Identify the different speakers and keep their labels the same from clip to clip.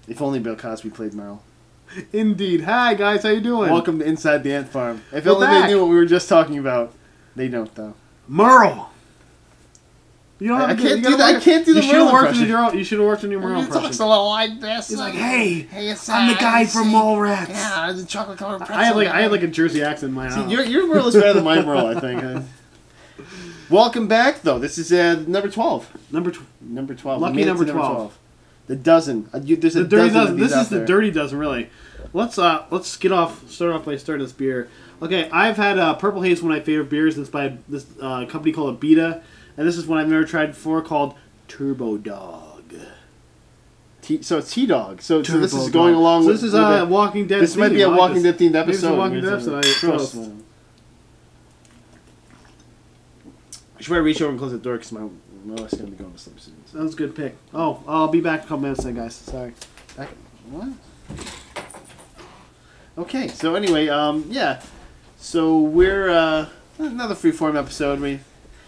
Speaker 1: If only Bill Cosby played Merle.
Speaker 2: Indeed. Hi, guys. How you doing?
Speaker 1: Welcome to Inside the Ant Farm. If
Speaker 2: We're
Speaker 1: only
Speaker 2: back.
Speaker 1: they knew what we were just talking about. They don't, though.
Speaker 2: Merle. You don't have
Speaker 1: I
Speaker 2: to
Speaker 1: can't do that. I can't do the Merle impression.
Speaker 2: You should have worked in your Merle impression.
Speaker 1: He talks a little like this.
Speaker 2: He's like, hey,
Speaker 1: it's
Speaker 2: I'm the guy from Mallrats.
Speaker 1: Yeah, the chocolate colored pretzel.
Speaker 2: I had like a Jersey accent in my house.
Speaker 1: Your Merle is better than my Merle, I think. Welcome back, though. This is number 12. Number 12.
Speaker 2: Lucky number 12.
Speaker 1: The dozen. There's a
Speaker 2: the dirty
Speaker 1: dozen.
Speaker 2: This is the dirty dozen, really. Let's start off by starting this beer. Okay, I've had Purple Haze, one of my favorite beers. It's by this company called Abita, and this is one I've never tried before called Turbo Dog.
Speaker 1: So it's T-Dog. So this is
Speaker 2: Dog.
Speaker 1: going along with...
Speaker 2: This is a Walking Dead
Speaker 1: This
Speaker 2: theme.
Speaker 1: might be a Walking Dead themed episode.
Speaker 2: Maybe it's a Walking Dead episode.
Speaker 1: I should probably reach over and close the door because my wife's going to be going to sleep soon. So.
Speaker 2: That was a good pick. Oh, I'll be back in a couple minutes then, guys. Sorry.
Speaker 1: Back? What? Okay, so anyway, yeah. So we're another freeform episode. We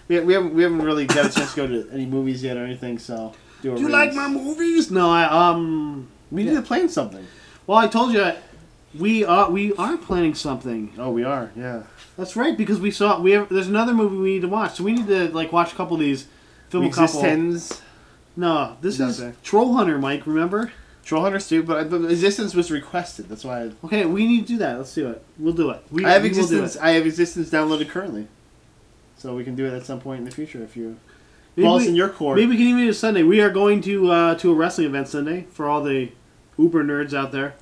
Speaker 1: haven't really got a chance to go to any movies yet or anything. So
Speaker 2: do you like my movies? No,
Speaker 1: we need to plan something.
Speaker 2: Well, I told you we are planning something.
Speaker 1: Oh, we are. Yeah.
Speaker 2: That's right, because there's another movie we need to watch. So we need to watch a couple of these. Film a couple.
Speaker 1: Existence.
Speaker 2: No, this is Troll Hunter, Mike. Remember?
Speaker 1: Troll Hunter too, but Existence was requested. That's why.
Speaker 2: Okay, we need to do that. Let's do it. We'll do it.
Speaker 1: I have Existence. I have Existence downloaded currently, so we can do it at some point in the future if you. Balls in your court.
Speaker 2: Maybe we can even do it Sunday. We are going to a wrestling event Sunday for all the Uber nerds out there.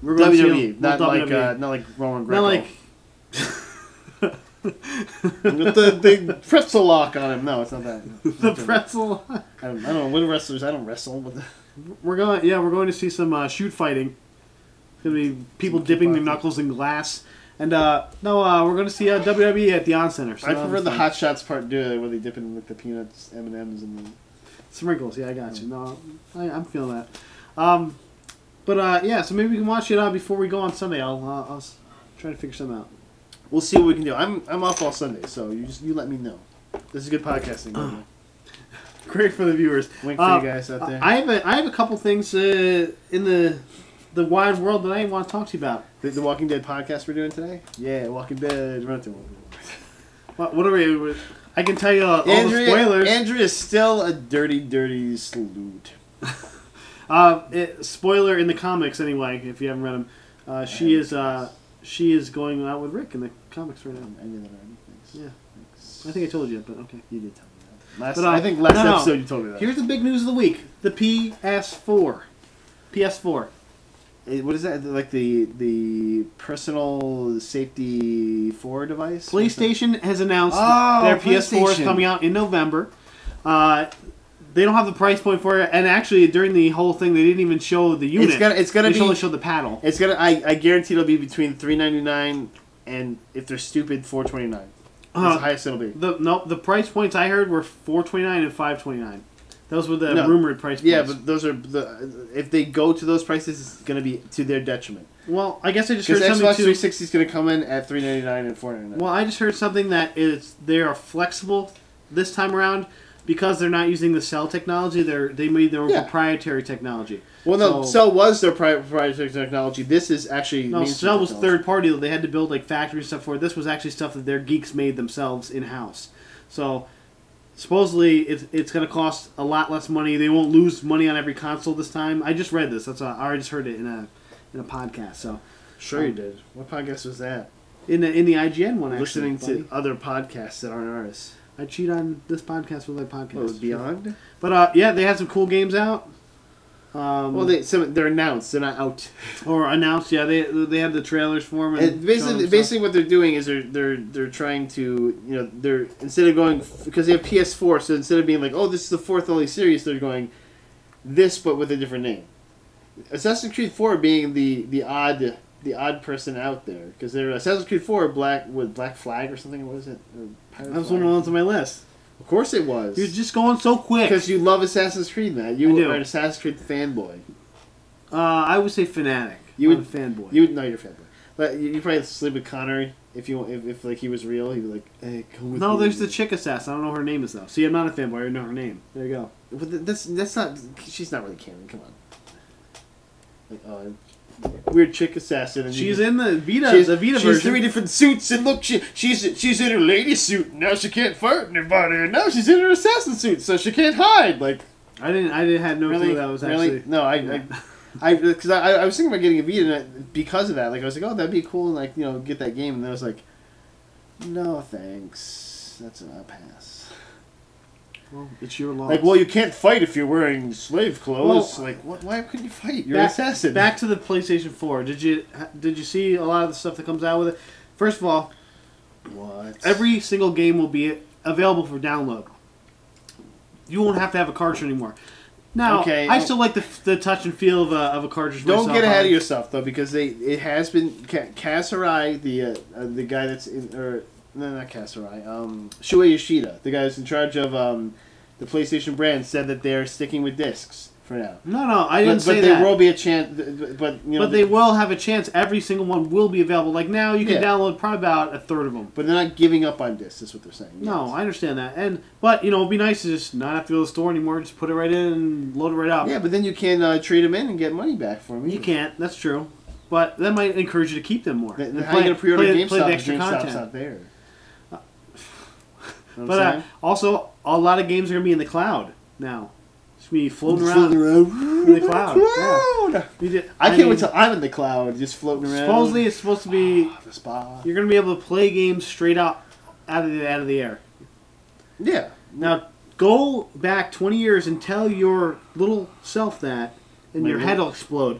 Speaker 1: We're going WWE, not like Roman Greco.
Speaker 2: Not like.
Speaker 1: With the big pretzel lock on him. No, it's not that.
Speaker 2: The pretzel lock.
Speaker 1: I don't know. What wrestlers? I don't wrestle. But
Speaker 2: we're going to see some shoot fighting. It's going to be people dipping their knuckles in glass. And we're going to see WWE at the On Center. So
Speaker 1: I prefer the Hot Shots part where they dip in with the peanuts, M&Ms, and the
Speaker 2: sprinkles. Yeah, I got you. No, I'm feeling that. Yeah, so maybe we can watch it before we go on Sunday. I'll try to figure something out.
Speaker 1: We'll see what we can do. I'm off all Sunday, so you let me know. This is good podcasting.
Speaker 2: Great for the viewers.
Speaker 1: Wink for you guys out there.
Speaker 2: I have a couple things in the wide world that I want to talk to you about.
Speaker 1: The Walking Dead podcast we're doing today? Yeah, Walking Dead.
Speaker 2: What are we? I can tell you all the spoilers.
Speaker 1: Andrea is still a dirty salute.
Speaker 2: Spoiler in the comics, anyway. If you haven't read them, she is going out with Rick in the comics right now.
Speaker 1: I knew that already. Thanks.
Speaker 2: Yeah.
Speaker 1: Thanks.
Speaker 2: I think I told you, but okay.
Speaker 1: You did tell me that. I think last episode you told me that.
Speaker 2: Here's the big news of the week. The PS4. PS4.
Speaker 1: What is that? Like the personal safety 4 device?
Speaker 2: PlayStation has announced their PS4 is coming out in November. They don't have the price point for it, and actually during the whole thing, they didn't even show the unit.
Speaker 1: It's gonna
Speaker 2: they only showed the paddle.
Speaker 1: It's gonna. I guarantee it'll be between $399 and if they're stupid, $429. That's the highest it'll be.
Speaker 2: The price points I heard were $429 and $529. Those were the rumored price points.
Speaker 1: Yeah, but those are if they go to those prices, it's gonna be to their detriment.
Speaker 2: Well, I guess I just heard something
Speaker 1: Xbox 360 is gonna come in at $399 and $499.
Speaker 2: Well, I just heard something that they are flexible this time around. Because they're not using the cell technology, they made their own proprietary technology.
Speaker 1: Well, no, cell was their proprietary technology. This is actually
Speaker 2: cell was third party. They had to build factory stuff for it. This was actually stuff that their geeks made themselves in house. So supposedly it's going to cost a lot less money. They won't lose money on every console this time. I just read this. I just heard it in a podcast. So
Speaker 1: sure you did. What podcast was that?
Speaker 2: In the IGN one.
Speaker 1: Listening to other podcasts that aren't ours.
Speaker 2: I cheat on this podcast with other podcasts.
Speaker 1: What, Beyond?
Speaker 2: But they had some cool games out.
Speaker 1: Well, they're announced. They're not out.
Speaker 2: Or announced, yeah. They had the trailers for them.
Speaker 1: And basically, what they're doing is they're trying to they're instead of going because they have PS4, so instead of being like, oh, this is the fourth only series, they're going this but with a different name. Assassin's Creed 4 being the odd person out there because they're Assassin's Creed 4 Black Flag or something. What is it?
Speaker 2: That was one of the ones on my list.
Speaker 1: Of course it was.
Speaker 2: You're just going so quick.
Speaker 1: Because you love Assassin's Creed, man. You are an Assassin's Creed fanboy.
Speaker 2: I would say fanatic. You're a fanboy.
Speaker 1: You're a fanboy. But you probably sleep with Connor if he was real. He'd be like, hey, come with me.
Speaker 2: No, there's the chick assassin. I don't know what her name is though. See, I'm not a fanboy. I know her name. There you go.
Speaker 1: But that's not. She's not really canon. Come on. like, weird chick assassin. And
Speaker 2: she's in the Vita.
Speaker 1: She's,
Speaker 2: the Vita
Speaker 1: she's
Speaker 2: version.
Speaker 1: 3 different suits, and look, she's in her lady suit. And now she can't fight anybody, and now she's in her assassin suit, so she can't hide. Like,
Speaker 2: I didn't have no clue that was actually.
Speaker 1: No, because I was thinking about getting a Vita because of that. Like, I was like, oh, that'd be cool, and like, get that game. And then I was like, no thanks, that's a pass.
Speaker 2: Well, it's your loss.
Speaker 1: Like, well, you can't fight if you're wearing slave clothes.
Speaker 2: Well,
Speaker 1: like, why couldn't you fight? You're an assassin.
Speaker 2: Back to the PlayStation 4. Did you see a lot of the stuff that comes out with it? First of all,
Speaker 1: what?
Speaker 2: Every single game will be available for download. You won't have to have a cartridge anymore. Now,
Speaker 1: okay,
Speaker 2: I still like the touch and feel of a cartridge.
Speaker 1: Don't get ahead of yourself though, because it has been Kasurai, the guy that's in, or no, not Kasurai, Shuei Yoshida, the guy that's in charge of the PlayStation brand, said that they're sticking with discs for now.
Speaker 2: No, I didn't say that.
Speaker 1: But there will be a chance. But
Speaker 2: they will have a chance. Every single one will be available. Like now, you can download probably about a third of them.
Speaker 1: But they're not giving up on discs. Is what they're saying.
Speaker 2: No, yes. I understand that. But it'd be nice to just not have to go to the store anymore. Just put it right in and load it right up.
Speaker 1: Yeah, but then you can trade them in and get money back for them.
Speaker 2: You can't. That's true. But that might encourage you to keep them more.
Speaker 1: Then how are you going to pre-order GameStop if GameStop's not there?
Speaker 2: But also, a lot of games are going to be in the cloud now. It's going to be floating around in the cloud. Yeah.
Speaker 1: I can't wait till I'm in the cloud, just floating around.
Speaker 2: Supposedly, it's supposed to be
Speaker 1: the spa.
Speaker 2: You're going to be able to play games straight up out of the air.
Speaker 1: Yeah.
Speaker 2: Now, go back 20 years and tell your little self that, and your head will explode.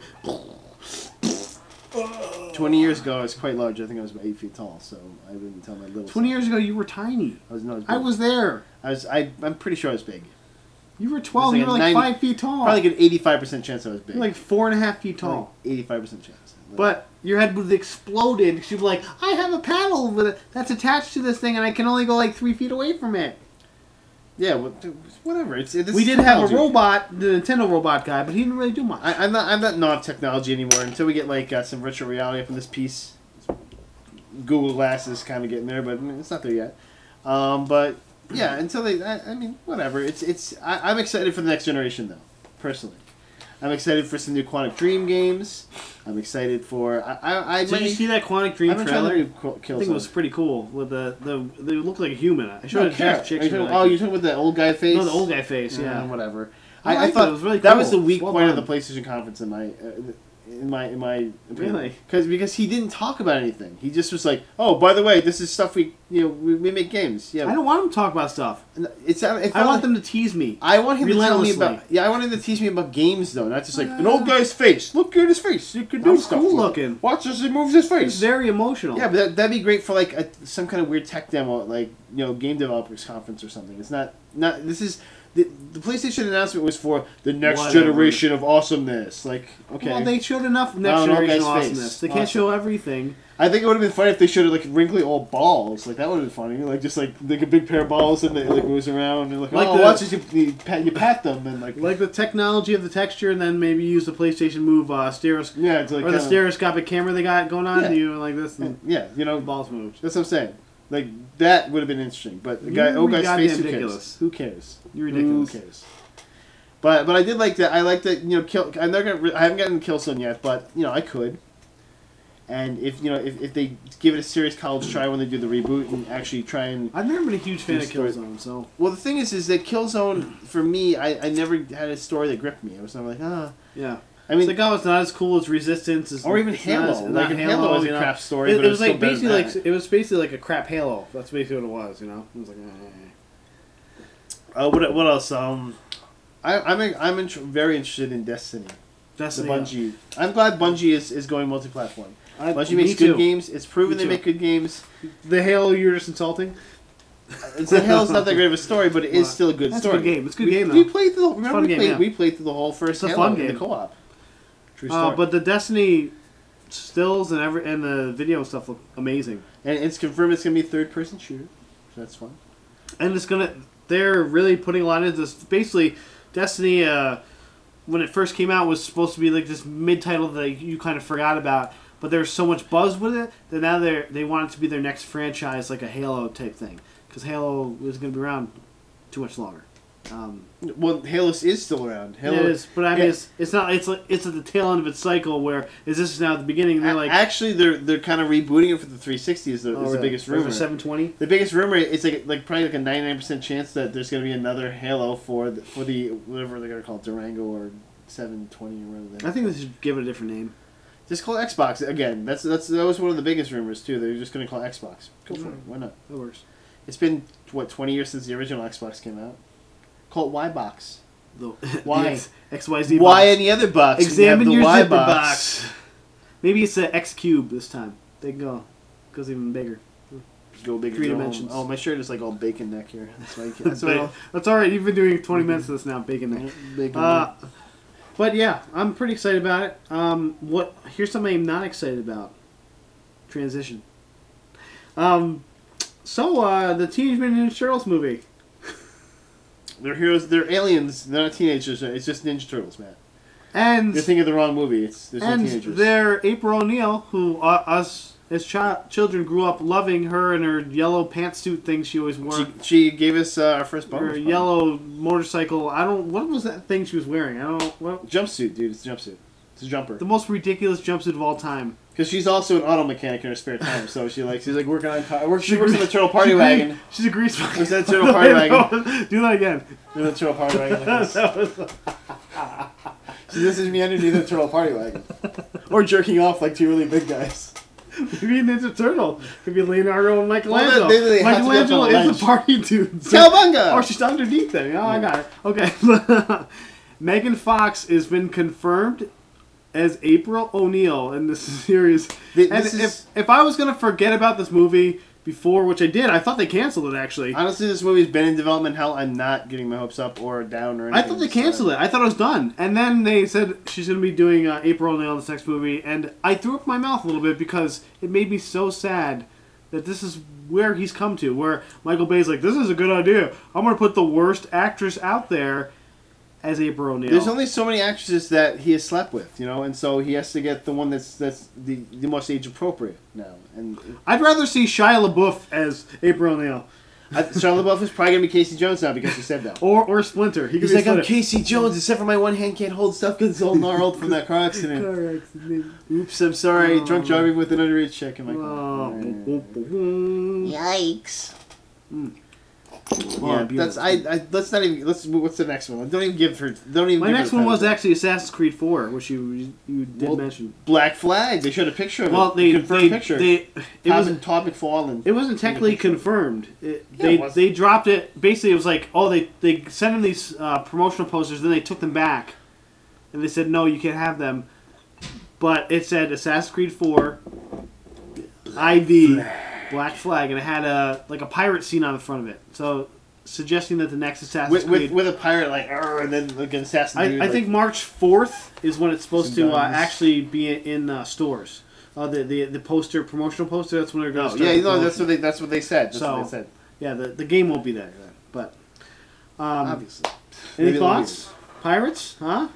Speaker 1: 20 years ago, I was quite large. I think I was about 8 feet tall, so I wouldn't tell my little
Speaker 2: 20 years ago, you were tiny. I was there.
Speaker 1: I'm pretty sure I was big.
Speaker 2: You were 12. You were like 5 feet tall.
Speaker 1: Probably like an 85% chance I was big.
Speaker 2: You're like 4.5 feet tall.
Speaker 1: Like 85% chance.
Speaker 2: But your head would have exploded. She'd be like, I have a paddle that's attached to this thing, and I can only go like 3 feet away from it.
Speaker 1: Yeah, whatever.
Speaker 2: We did have a robot, the Nintendo robot guy, but he didn't really do much.
Speaker 1: I'm not knob technology anymore until we get like some virtual reality up in this piece. Google Glass is kind of getting there, but it's not there yet. But yeah, until they, I mean, whatever. I'm excited for the next generation though, personally. I'm excited for some new Quantic Dream games. I'm excited for.
Speaker 2: Did you see that Quantic Dream trailer? I
Speaker 1: think
Speaker 2: it was pretty cool. With they looked like a human. I showed
Speaker 1: you're talking about the old guy face?
Speaker 2: No, the old guy face. Yeah,
Speaker 1: whatever.
Speaker 2: I thought it was really cool.
Speaker 1: That was the weak point of the PlayStation conference in my opinion.
Speaker 2: Really?
Speaker 1: Because he didn't talk about anything. He just was like, oh, by the way, this is stuff we make games. Yeah.
Speaker 2: I don't want him to talk about stuff.
Speaker 1: I
Speaker 2: want them to tease me.
Speaker 1: I want him to tell me about. Yeah, I want him to tease me about games though, not just like an old guy's face. Look at his face. You can do stuff.
Speaker 2: Cool looking.
Speaker 1: Watch as he moves his face.
Speaker 2: It's very emotional.
Speaker 1: Yeah, but that'd be great for like some kind of weird tech demo, like game developers conference or something. It's not. This is. The PlayStation announcement was for the next generation of awesomeness. Like, okay.
Speaker 2: Well, they showed enough next generation awesomeness. They can't show everything.
Speaker 1: I think it would have been funny if they showed like wrinkly old balls. Like that would have been funny. Like just like a big pair of balls and it like moves around and like watch as you pat them and like
Speaker 2: the technology of the texture and then maybe use the PlayStation Move stereoscope or the stereoscopic camera they got going on. You like this. And balls move.
Speaker 1: That's what I'm saying. Like that would have been interesting, but the old guy's face. Ridiculous. Who cares?
Speaker 2: You're ridiculous.
Speaker 1: Who cares? But I did like that. I like that. I'm not gonna. I haven't gotten Killzone yet, but I could. And if they give it a serious college try when they do the reboot and actually try and.
Speaker 2: I've never been a huge fan of Killzone, so.
Speaker 1: Well, the thing is that Killzone for me, I never had a story that gripped me. I was never like
Speaker 2: Yeah. I mean, it's like, it's not as cool as Resistance,
Speaker 1: or even Halo. Like Halo was a crap story,
Speaker 2: but it was like basically like a crap Halo. That's basically what it was. It was like.
Speaker 1: What else? I'm very interested in Destiny. Bungie. I'm glad Bungie is going multi-platform. Bungie makes good games. It's proven they make good games.
Speaker 2: The Halo, you're just insulting.
Speaker 1: The Halo's not that great of a story, but it is still a good story.
Speaker 2: It's a good game. It's a good game though.
Speaker 1: We played through. We played through the whole first Halo in the co-op.
Speaker 2: But the Destiny stills and the video and stuff look amazing.
Speaker 1: And it's confirmed it's gonna be a third-person shooter. So that's fun.
Speaker 2: And they're really putting a lot into this. Basically, Destiny, when it first came out, was supposed to be like this mid-title that you kind of forgot about. But there's so much buzz with it that now they want it to be their next franchise, like a Halo type thing. Because Halo is going to be around too much longer.
Speaker 1: Well, Halo is still around. Halo
Speaker 2: it is, but I mean, it's not. It's like it's at the tail end of its cycle. Where is this now at the beginning? And they're like,
Speaker 1: actually, they're kind of rebooting it for the 360. Is the biggest rumor.
Speaker 2: For 720.
Speaker 1: The biggest rumor is like probably like a 99% chance that there's going to be another Halo for the whatever they're going to call it, Durango or 720 or whatever.
Speaker 2: I think they should give it a different name.
Speaker 1: Just call it Xbox again. That was one of the biggest rumors too. They're just going to call it Xbox. Go for it. Why not?
Speaker 2: That works.
Speaker 1: It's been 20 years since the original Xbox came out. Call it Y box.
Speaker 2: Why? XYZ box.
Speaker 1: Why any other box?
Speaker 2: Examine your
Speaker 1: Y
Speaker 2: zipper box. Maybe it's an X cube this time. They go. Goes even bigger.
Speaker 1: Go bigger.
Speaker 2: 3 dimensions.
Speaker 1: Oh, my shirt is like all bacon neck here. That's why.
Speaker 2: That's all right. You've been doing 20 minutes of this now, bacon neck.
Speaker 1: Bacon neck.
Speaker 2: But yeah, I'm pretty excited about it. Here's something I'm not excited about. Transition. So the Teenage Mutant Ninja Turtles movie.
Speaker 1: They're heroes. They're aliens. They're not teenagers. It's just Ninja Turtles, man.
Speaker 2: And
Speaker 1: you're thinking of the wrong movie. There's no teenagers.
Speaker 2: They're April O'Neil, who us as children grew up loving her and her yellow pantsuit thing she always wore.
Speaker 1: She gave us our first bumper.
Speaker 2: Her yellow motorcycle. What was that thing she was wearing?
Speaker 1: Jumpsuit, dude. It's a jumpsuit. It's a jumper.
Speaker 2: The most ridiculous jumpsuit of all time.
Speaker 1: Because she's also an auto mechanic in her spare time, so she's like working on cars. She works in the Turtle Party Wagon.
Speaker 2: She's a grease fire.
Speaker 1: What's that Turtle Party Wagon?
Speaker 2: Do that again.
Speaker 1: Do the Turtle Party Wagon like this. This is me underneath the Turtle Party Wagon. Or jerking off like two really big guys.
Speaker 2: Maybe a Ninja Turtle. Could be Leonardo and Michelangelo.
Speaker 1: Well,
Speaker 2: Michelangelo is the party dude.
Speaker 1: Cowabunga!
Speaker 2: Or she's underneath them. Oh, I got it. Okay. Megan Fox has been confirmed as April O'Neil in this series. If I was going to forget about this movie before, which I did, I thought they canceled it, actually.
Speaker 1: Honestly, this movie's been in development hell. I'm not getting my hopes up or down or anything.
Speaker 2: I thought they canceled it. I thought it was done. And then they said she's going to be doing April O'Neil in this next movie. And I threw up my mouth a little bit because it made me so sad that this is where he's come to. Where Michael Bay's like, this is a good idea. I'm going to put the worst actress out there as April O'Neil.
Speaker 1: There's only so many actresses that he has slept with, and so he has to get the one that's the most age appropriate now. And
Speaker 2: I'd rather see Shia LaBeouf as April O'Neil.
Speaker 1: Shia LaBeouf is probably gonna be Casey Jones now because he said that.
Speaker 2: Or Splinter.
Speaker 1: He's like, I'm Casey Jones, except for my one hand can't hold stuff because it's all gnarled from that car accident. Oops, I'm sorry. Drunk driving with an underage chick in my car.
Speaker 2: Yikes.
Speaker 1: Yeah, let's not even. What's the next one? Don't even give her.
Speaker 2: My next one was actually Assassin's Creed 4, which you did mention.
Speaker 1: Black Flag. They showed a picture of it.
Speaker 2: Well, they confirmed picture. It wasn't
Speaker 1: Todd McFarlane.
Speaker 2: It wasn't technically confirmed. They dropped it. Basically, it was like, they sent in these promotional posters, then they took them back, and they said no, you can't have them. But it said Assassin's Creed 4, ID. Black Flag, and it had a pirate scene on the front of it. So, suggesting that the next Assassin's Creed
Speaker 1: with a pirate and then like an assassin.
Speaker 2: I think March 4th is when it's supposed to actually be in stores. The poster, promotional poster. That's when they're going to start.
Speaker 1: Yeah, that's what they said. That's what they said.
Speaker 2: Yeah, the game won't be there then, but
Speaker 1: obviously.
Speaker 2: Any thoughts? Pirates? Huh?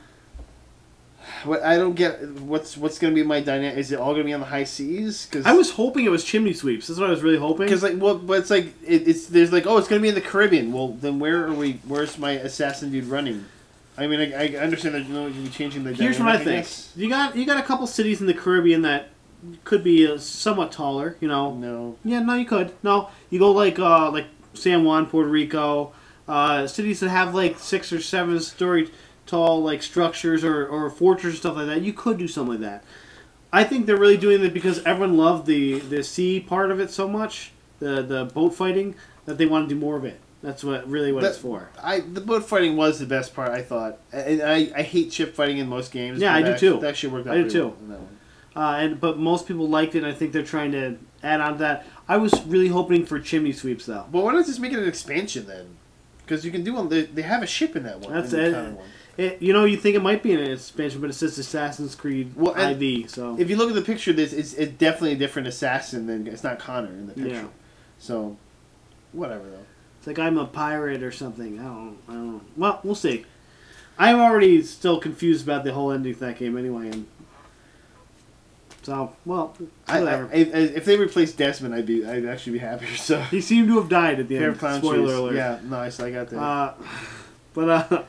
Speaker 1: What I don't get what's going to be my dynamic? Is it all going to be on the high seas? Cause
Speaker 2: I was hoping it was chimney sweeps. That's what I was really hoping.
Speaker 1: Because but it's like there's like it's going to be in the Caribbean. Well, then where are we? Where's my assassin dude running? I mean, I understand that you're changing the.
Speaker 2: Here's what I think. You got a couple cities in the Caribbean that could be somewhat taller.
Speaker 1: No.
Speaker 2: Yeah, no, you could. No, you go like San Juan, Puerto Rico, cities that have like 6 or 7 story tall like structures or fortresses and stuff like that. You could do something like that. I think they're really doing it because everyone loved the sea part of it so much, the boat fighting, that they want to do more of it. That's what it's for.
Speaker 1: The boat fighting was the best part, I thought. And I hate ship fighting in most games.
Speaker 2: Yeah, I do too.
Speaker 1: That actually worked out.
Speaker 2: I do too.
Speaker 1: Well in that one.
Speaker 2: But most people liked it, and I think they're trying to add on to that. I was really hoping for chimney sweeps though.
Speaker 1: But why not just make it an expansion then? Because you can do one. They have a ship in that one.
Speaker 2: That's it. You think it might be an expansion, but it says Assassin's Creed IV. So
Speaker 1: if you look at the picture, it's definitely a different assassin than it's not Connor in the picture. Yeah. So, whatever though.
Speaker 2: It's like I'm a pirate or something. I don't know. Well, we'll see. I'm already still confused about the whole ending to that game anyway. And so, whatever.
Speaker 1: If they replace Desmond, I'd actually be happier. So
Speaker 2: he seemed to have died at the end.
Speaker 1: Spoiler alert. Yeah, nice. I got that.
Speaker 2: But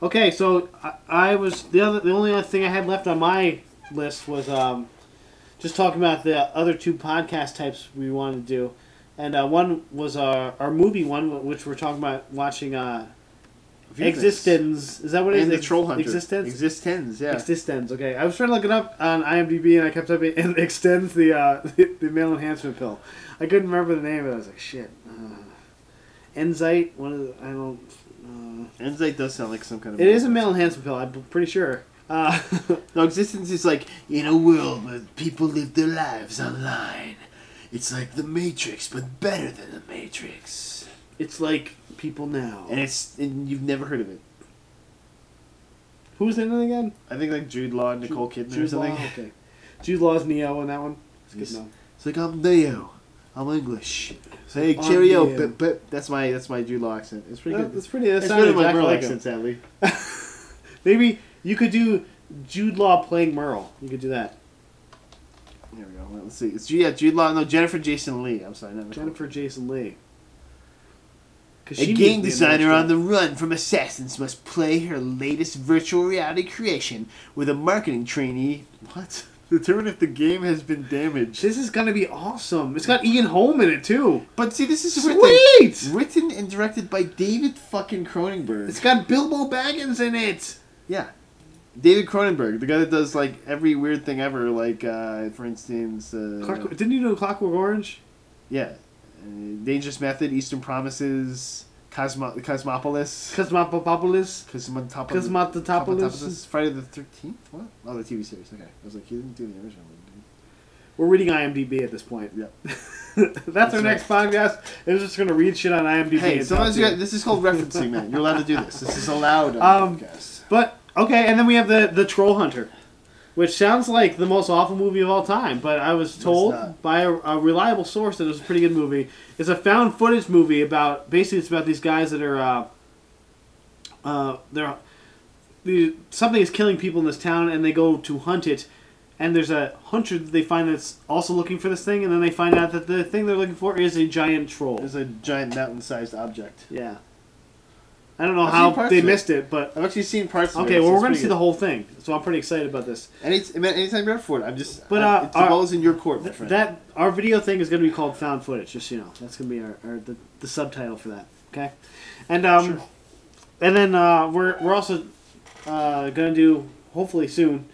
Speaker 2: okay, so I was the only other thing I had left on my list was just talking about the other two podcast types we wanted to do, and one was our movie one, which we're talking about watching. Existence. Is that what it is?
Speaker 1: And the Troll Hunter.
Speaker 2: Existence?
Speaker 1: Existence, yeah.
Speaker 2: Existence, okay. I was trying to look it up on IMDb and I kept typing and it extends the male enhancement pill. I couldn't remember the name of it. I was like, shit. Enzite? One of the, I don't...
Speaker 1: Enzite does sound like some kind of...
Speaker 2: It is a male enhancement pill, I'm pretty sure.
Speaker 1: No, Existence is like, in a world where people live their lives online. It's like the Matrix, but better than the Matrix.
Speaker 2: It's like people now.
Speaker 1: And you've never heard of it.
Speaker 2: Who's in it again?
Speaker 1: I think like Jude Law and Nicole Kidman or something.
Speaker 2: Law? Okay. Jude Law's Neo in that one. It's good to know.
Speaker 1: It's like, I'm Neo. I'm English. Say cheerio. But that's my Jude Law accent. It's pretty good.
Speaker 2: It's pretty. It's
Speaker 1: better than my
Speaker 2: exactly
Speaker 1: Merle
Speaker 2: like
Speaker 1: accent, sadly.
Speaker 2: Maybe you could do Jude Law playing Merle. You could do that.
Speaker 1: There we go. Well, let's see. It's Jude Law. No, Jennifer Jason Leigh. I'm sorry, not
Speaker 2: Jennifer Jason Leigh.
Speaker 1: A game designer on the run from assassins must play her latest virtual reality creation with a marketing trainee. What? Determine if the game has been damaged.
Speaker 2: This is gonna be awesome. It's got Ian Holm in it too.
Speaker 1: But see, this is
Speaker 2: sweet.
Speaker 1: Written and directed by David fucking Cronenberg.
Speaker 2: It's got Bilbo Baggins in it.
Speaker 1: Yeah, David Cronenberg, the guy that does like every weird thing ever. Like, for instance,
Speaker 2: didn't you know Clockwork Orange?
Speaker 1: Yeah. Dangerous Method, Eastern Promises, Cosmopolis. Friday the 13th? What? Oh, the TV series. Okay. I was like, he didn't do the original one.
Speaker 2: We're reading IMDb at this point.
Speaker 1: Yep.
Speaker 2: That's our next podcast. It was just going to read shit on IMDb.
Speaker 1: Hey, sometimes this is called referencing, man. You're allowed to do this. This is allowed on the podcast.
Speaker 2: But, okay, and then we have the Troll Hunter. Which sounds like the most awful movie of all time, but I was told by a reliable source that it was a pretty good movie. It's a found footage movie about it's about these guys that are something is killing people in this town, and they go to hunt it, and there's a hunter that they find that's also looking for this thing, and then they find out that the thing they're looking for is a giant troll.
Speaker 1: It's a giant mountain-sized object.
Speaker 2: Yeah. I don't know how they missed it, but
Speaker 1: I've actually seen parts of it.
Speaker 2: Okay, well, we're going to see the whole thing, so I'm pretty excited about this.
Speaker 1: Anytime you're up for it, the ball's in your court, my friend.
Speaker 2: Our video thing is going to be called Found Footage, just so you know. That's going to be the subtitle for that, okay? And
Speaker 1: sure.
Speaker 2: And then we're also going to do, hopefully soon,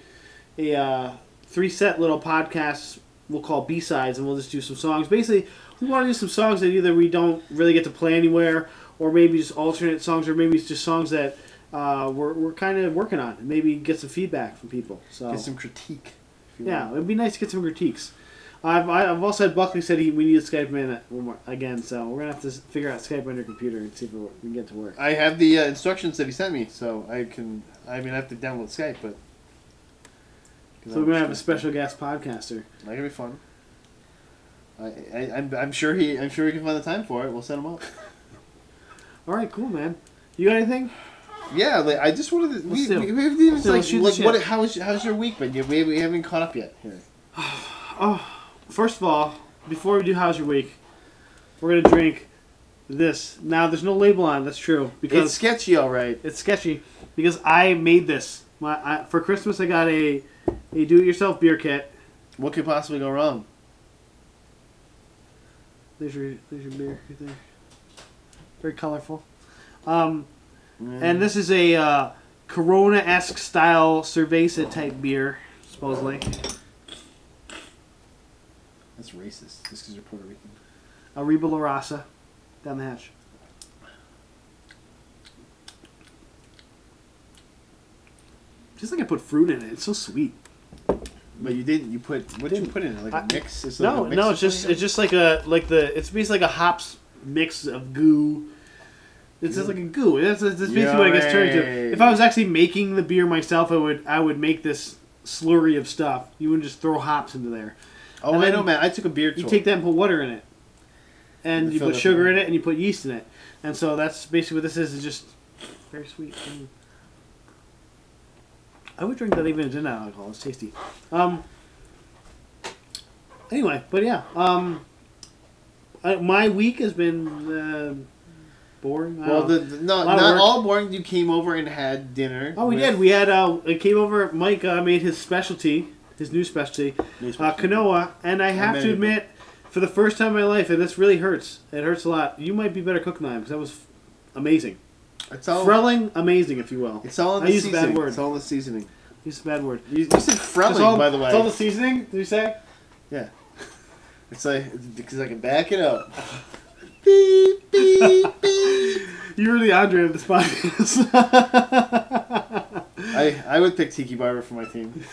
Speaker 2: a 3-set little podcast we'll call B-Sides, and we'll just do some songs. Basically, we want to do some songs that either we don't really get to play anywhere, or maybe just alternate songs, or maybe it's just songs that we're kind of working on, and maybe get some feedback from people. So
Speaker 1: get some critique.
Speaker 2: Yeah, it'd be nice to get some critiques. I've also had Buckley said we need to Skype him in again, so we're gonna have to figure out Skype on your computer and see if we can get to work.
Speaker 1: I have the instructions that he sent me, so I can. I mean, I have to download Skype, but.
Speaker 2: So we're gonna have a special guest podcaster.
Speaker 1: That could be fun. I'm sure he can find the time for it. We'll set him up.
Speaker 2: All right, cool, man. You got anything?
Speaker 1: Yeah, like, I just wanted to. We haven't even how's your week been? We haven't caught up yet. Here.
Speaker 2: Oh, first of all, before we do how's your week, we're gonna drink this. Now, there's no label on it. That's true because
Speaker 1: it's sketchy, all right.
Speaker 2: It's sketchy because I made this. For Christmas, I got a do-it-yourself beer kit.
Speaker 1: What could possibly go wrong?
Speaker 2: There's your beer right there. Very colorful. And this is a Corona-esque style cerveza type beer, supposedly.
Speaker 1: That's racist, just because you're Puerto Rican.
Speaker 2: Arriba La Raza, down the hatch. Just like I put fruit in it. It's so sweet.
Speaker 1: But you didn't. You put what did you put in it? Like a mix? It's
Speaker 2: no,
Speaker 1: like a mix
Speaker 2: it's just like it's basically like a hops mix of goo. It's just like a goo. That's basically what it gets turned to. If I was actually making the beer myself, I would make this slurry of stuff. You wouldn't just throw hops into there.
Speaker 1: Oh, I know, man. I took a beer tour.
Speaker 2: You take that and put water in it, and you put sugar in it, and you put yeast in it, and so that's basically what this is. It's just very sweet. I would drink that even if it didn't have alcohol. It's tasty. Anyway, but yeah. My week has been boring.
Speaker 1: Well, not all boring. You came over and had dinner.
Speaker 2: Oh, we did. We had. It came over. Mike made his specialty, his new specialty, quinoa, and I have to admit, for the first time in my life, and this really hurts. It hurts a lot. You might be better cooking than I am because that was amazing.
Speaker 1: It's all
Speaker 2: Frelling, amazing, if you will.
Speaker 1: It's all in the seasoning. I used a bad word. It's all in the seasoning.
Speaker 2: Use a bad word.
Speaker 1: You said frelling, by the way.
Speaker 2: It's all the seasoning. Did you say?
Speaker 1: Yeah. It's like because I can back it up. Beep beep beep.
Speaker 2: You were the Andre of this podcast.
Speaker 1: I would pick Tiki Barber for my team.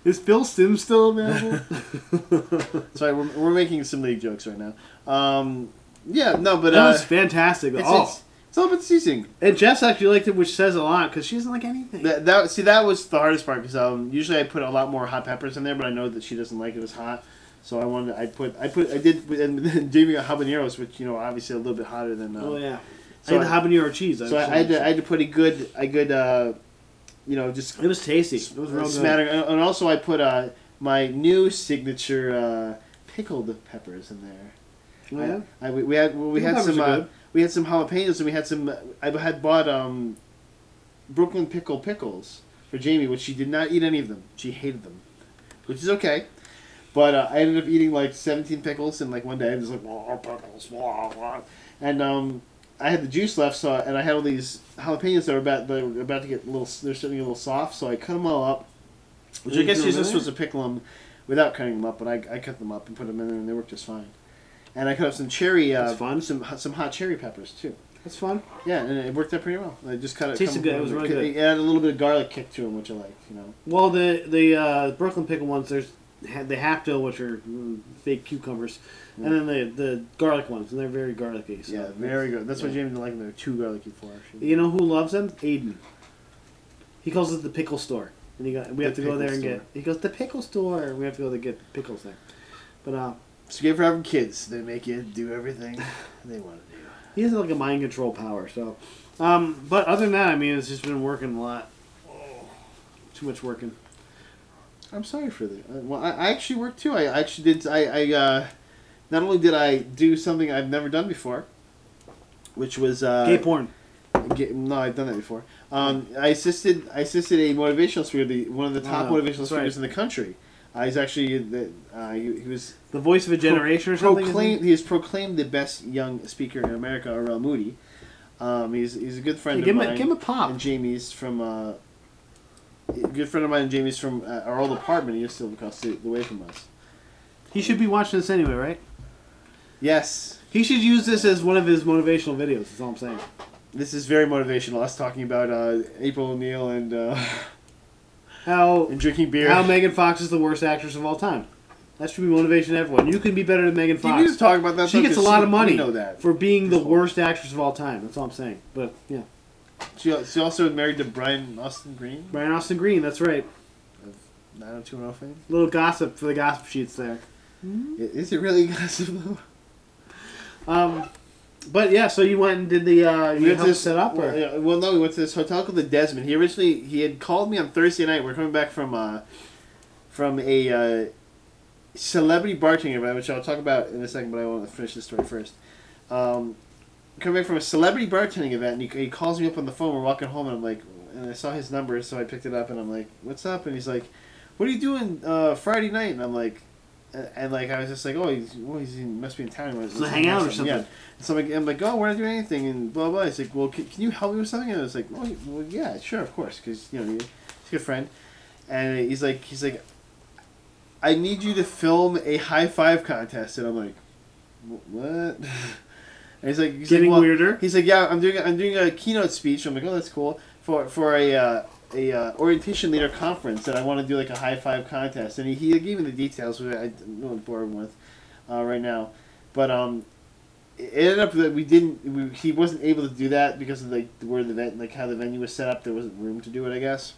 Speaker 2: Is Phil Sims still available?
Speaker 1: Sorry, we're making some league jokes right now. Yeah, no, but
Speaker 2: that was fantastic.
Speaker 1: It's all about seasoning.
Speaker 2: And Jess actually liked it, which says a lot because she doesn't like anything.
Speaker 1: That was the hardest part because usually I put a lot more hot peppers in there, but I know that she doesn't like it as hot. So I did, and Jamie got habaneros, which obviously a little bit hotter than.
Speaker 2: Oh yeah.
Speaker 1: So
Speaker 2: I had the habanero cheese.
Speaker 1: So I had to put a good just.
Speaker 2: It was tasty. It was real good.
Speaker 1: And also I put my new signature pickled peppers in there.
Speaker 2: Oh, yeah.
Speaker 1: We had some jalapenos and we had some. I had bought Brooklyn pickles for Jamie, which she did not eat any of them. She hated them, which is okay. But I ended up eating like 17 pickles in like one day. I was like, pickles, and I had the juice left, and I had all these jalapenos that were about to get a little. They're starting to get a little soft, so I cut them all up. Which I guess you're supposed to pickle them without cutting them up, but I cut them up and put them in there, and they worked just fine. And I cut up some cherry, some hot cherry peppers too.
Speaker 2: That's fun.
Speaker 1: Yeah, and it worked out pretty well. I just cut it.
Speaker 2: Tasted good. It was really good.
Speaker 1: It added a little bit of garlic kick to them, which I liked.
Speaker 2: Well, the Brooklyn pickle ones, there's the half-dill, which are fake cucumbers, and then the garlic ones, and they're very garlicky. So
Speaker 1: yeah, very good. That's why Jamie didn't like them. They're too garlicky for her.
Speaker 2: You know who loves them? Aiden. He calls it the pickle store, and we have to go there and get. He goes the pickle store. We have to go to get pickles there, but
Speaker 1: it's good for having kids. They make you do everything they want to do.
Speaker 2: He has like a mind control power. So, but other than that, I mean, it's just been working a lot. Too much working.
Speaker 1: I'm sorry for that. Well, I actually worked too. I actually did. Not only did I do something I've never done before, which was
Speaker 2: gay porn.
Speaker 1: No, I've done that before. I assisted a motivational speaker, one of the top motivational speakers in the country. He's actually he was
Speaker 2: the voice of a generation or something.
Speaker 1: He is proclaimed the best young speaker in America. Arel Moodie. He's a good friend of mine.
Speaker 2: Give him a pop.
Speaker 1: And Jamie's from. A good friend of mine and Jamie's from our old apartment. He used to live across the way from us.
Speaker 2: He should be watching this anyway, right?
Speaker 1: Yes.
Speaker 2: He should use this as one of his motivational videos. That's all I'm saying.
Speaker 1: This is very motivational. Us talking about April O'Neil and
Speaker 2: and
Speaker 1: drinking beer.
Speaker 2: How Megan Fox is the worst actress of all time. That should be motivation to everyone. You can be better than Megan Fox.
Speaker 1: You need to talk about that.
Speaker 2: She gets a lot of money
Speaker 1: for
Speaker 2: being the worst actress of all time. That's all I'm saying. But yeah.
Speaker 1: She also married to Brian Austin Green.
Speaker 2: Brian Austin Green, that's right.
Speaker 1: Of 90210 fame.
Speaker 2: Little gossip for the gossip sheets there.
Speaker 1: Is it really gossip though?
Speaker 2: But yeah, so you went and did the you helped set up, or?
Speaker 1: Well, no, we went to this hotel called the Desmond. He had called me on Thursday night. We're coming back from a celebrity bartending event, which I'll talk about in a second. But I want to finish this story first. Coming back from a celebrity bartending event, and he calls me up on the phone. We're walking home, and I'm like, and I saw his number, so I picked it up, and I'm like, "What's up?" And he's like, "What are you doing Friday night?" And I'm like, I was just like, he must be in town.
Speaker 2: Let's hang out or something.
Speaker 1: Yeah. So I'm like, "Oh, we're not doing anything," and blah blah. He's like, "Well, can you help me with something?" And I was like, "Well, yeah, sure, of course, because he's a good friend." And he's like, "I need you to film a high five contest," and I'm like, "What?" And he's like,
Speaker 2: getting weirder.
Speaker 1: He's like, "Yeah, I'm doing a keynote speech." I'm like, "Oh, that's cool for a orientation leader conference, and I want to do like a high five contest." And he gave me the details, which I don't want to bore him with right now. But it ended up that he wasn't able to do that because of how the venue was set up. There wasn't room to do it, I guess.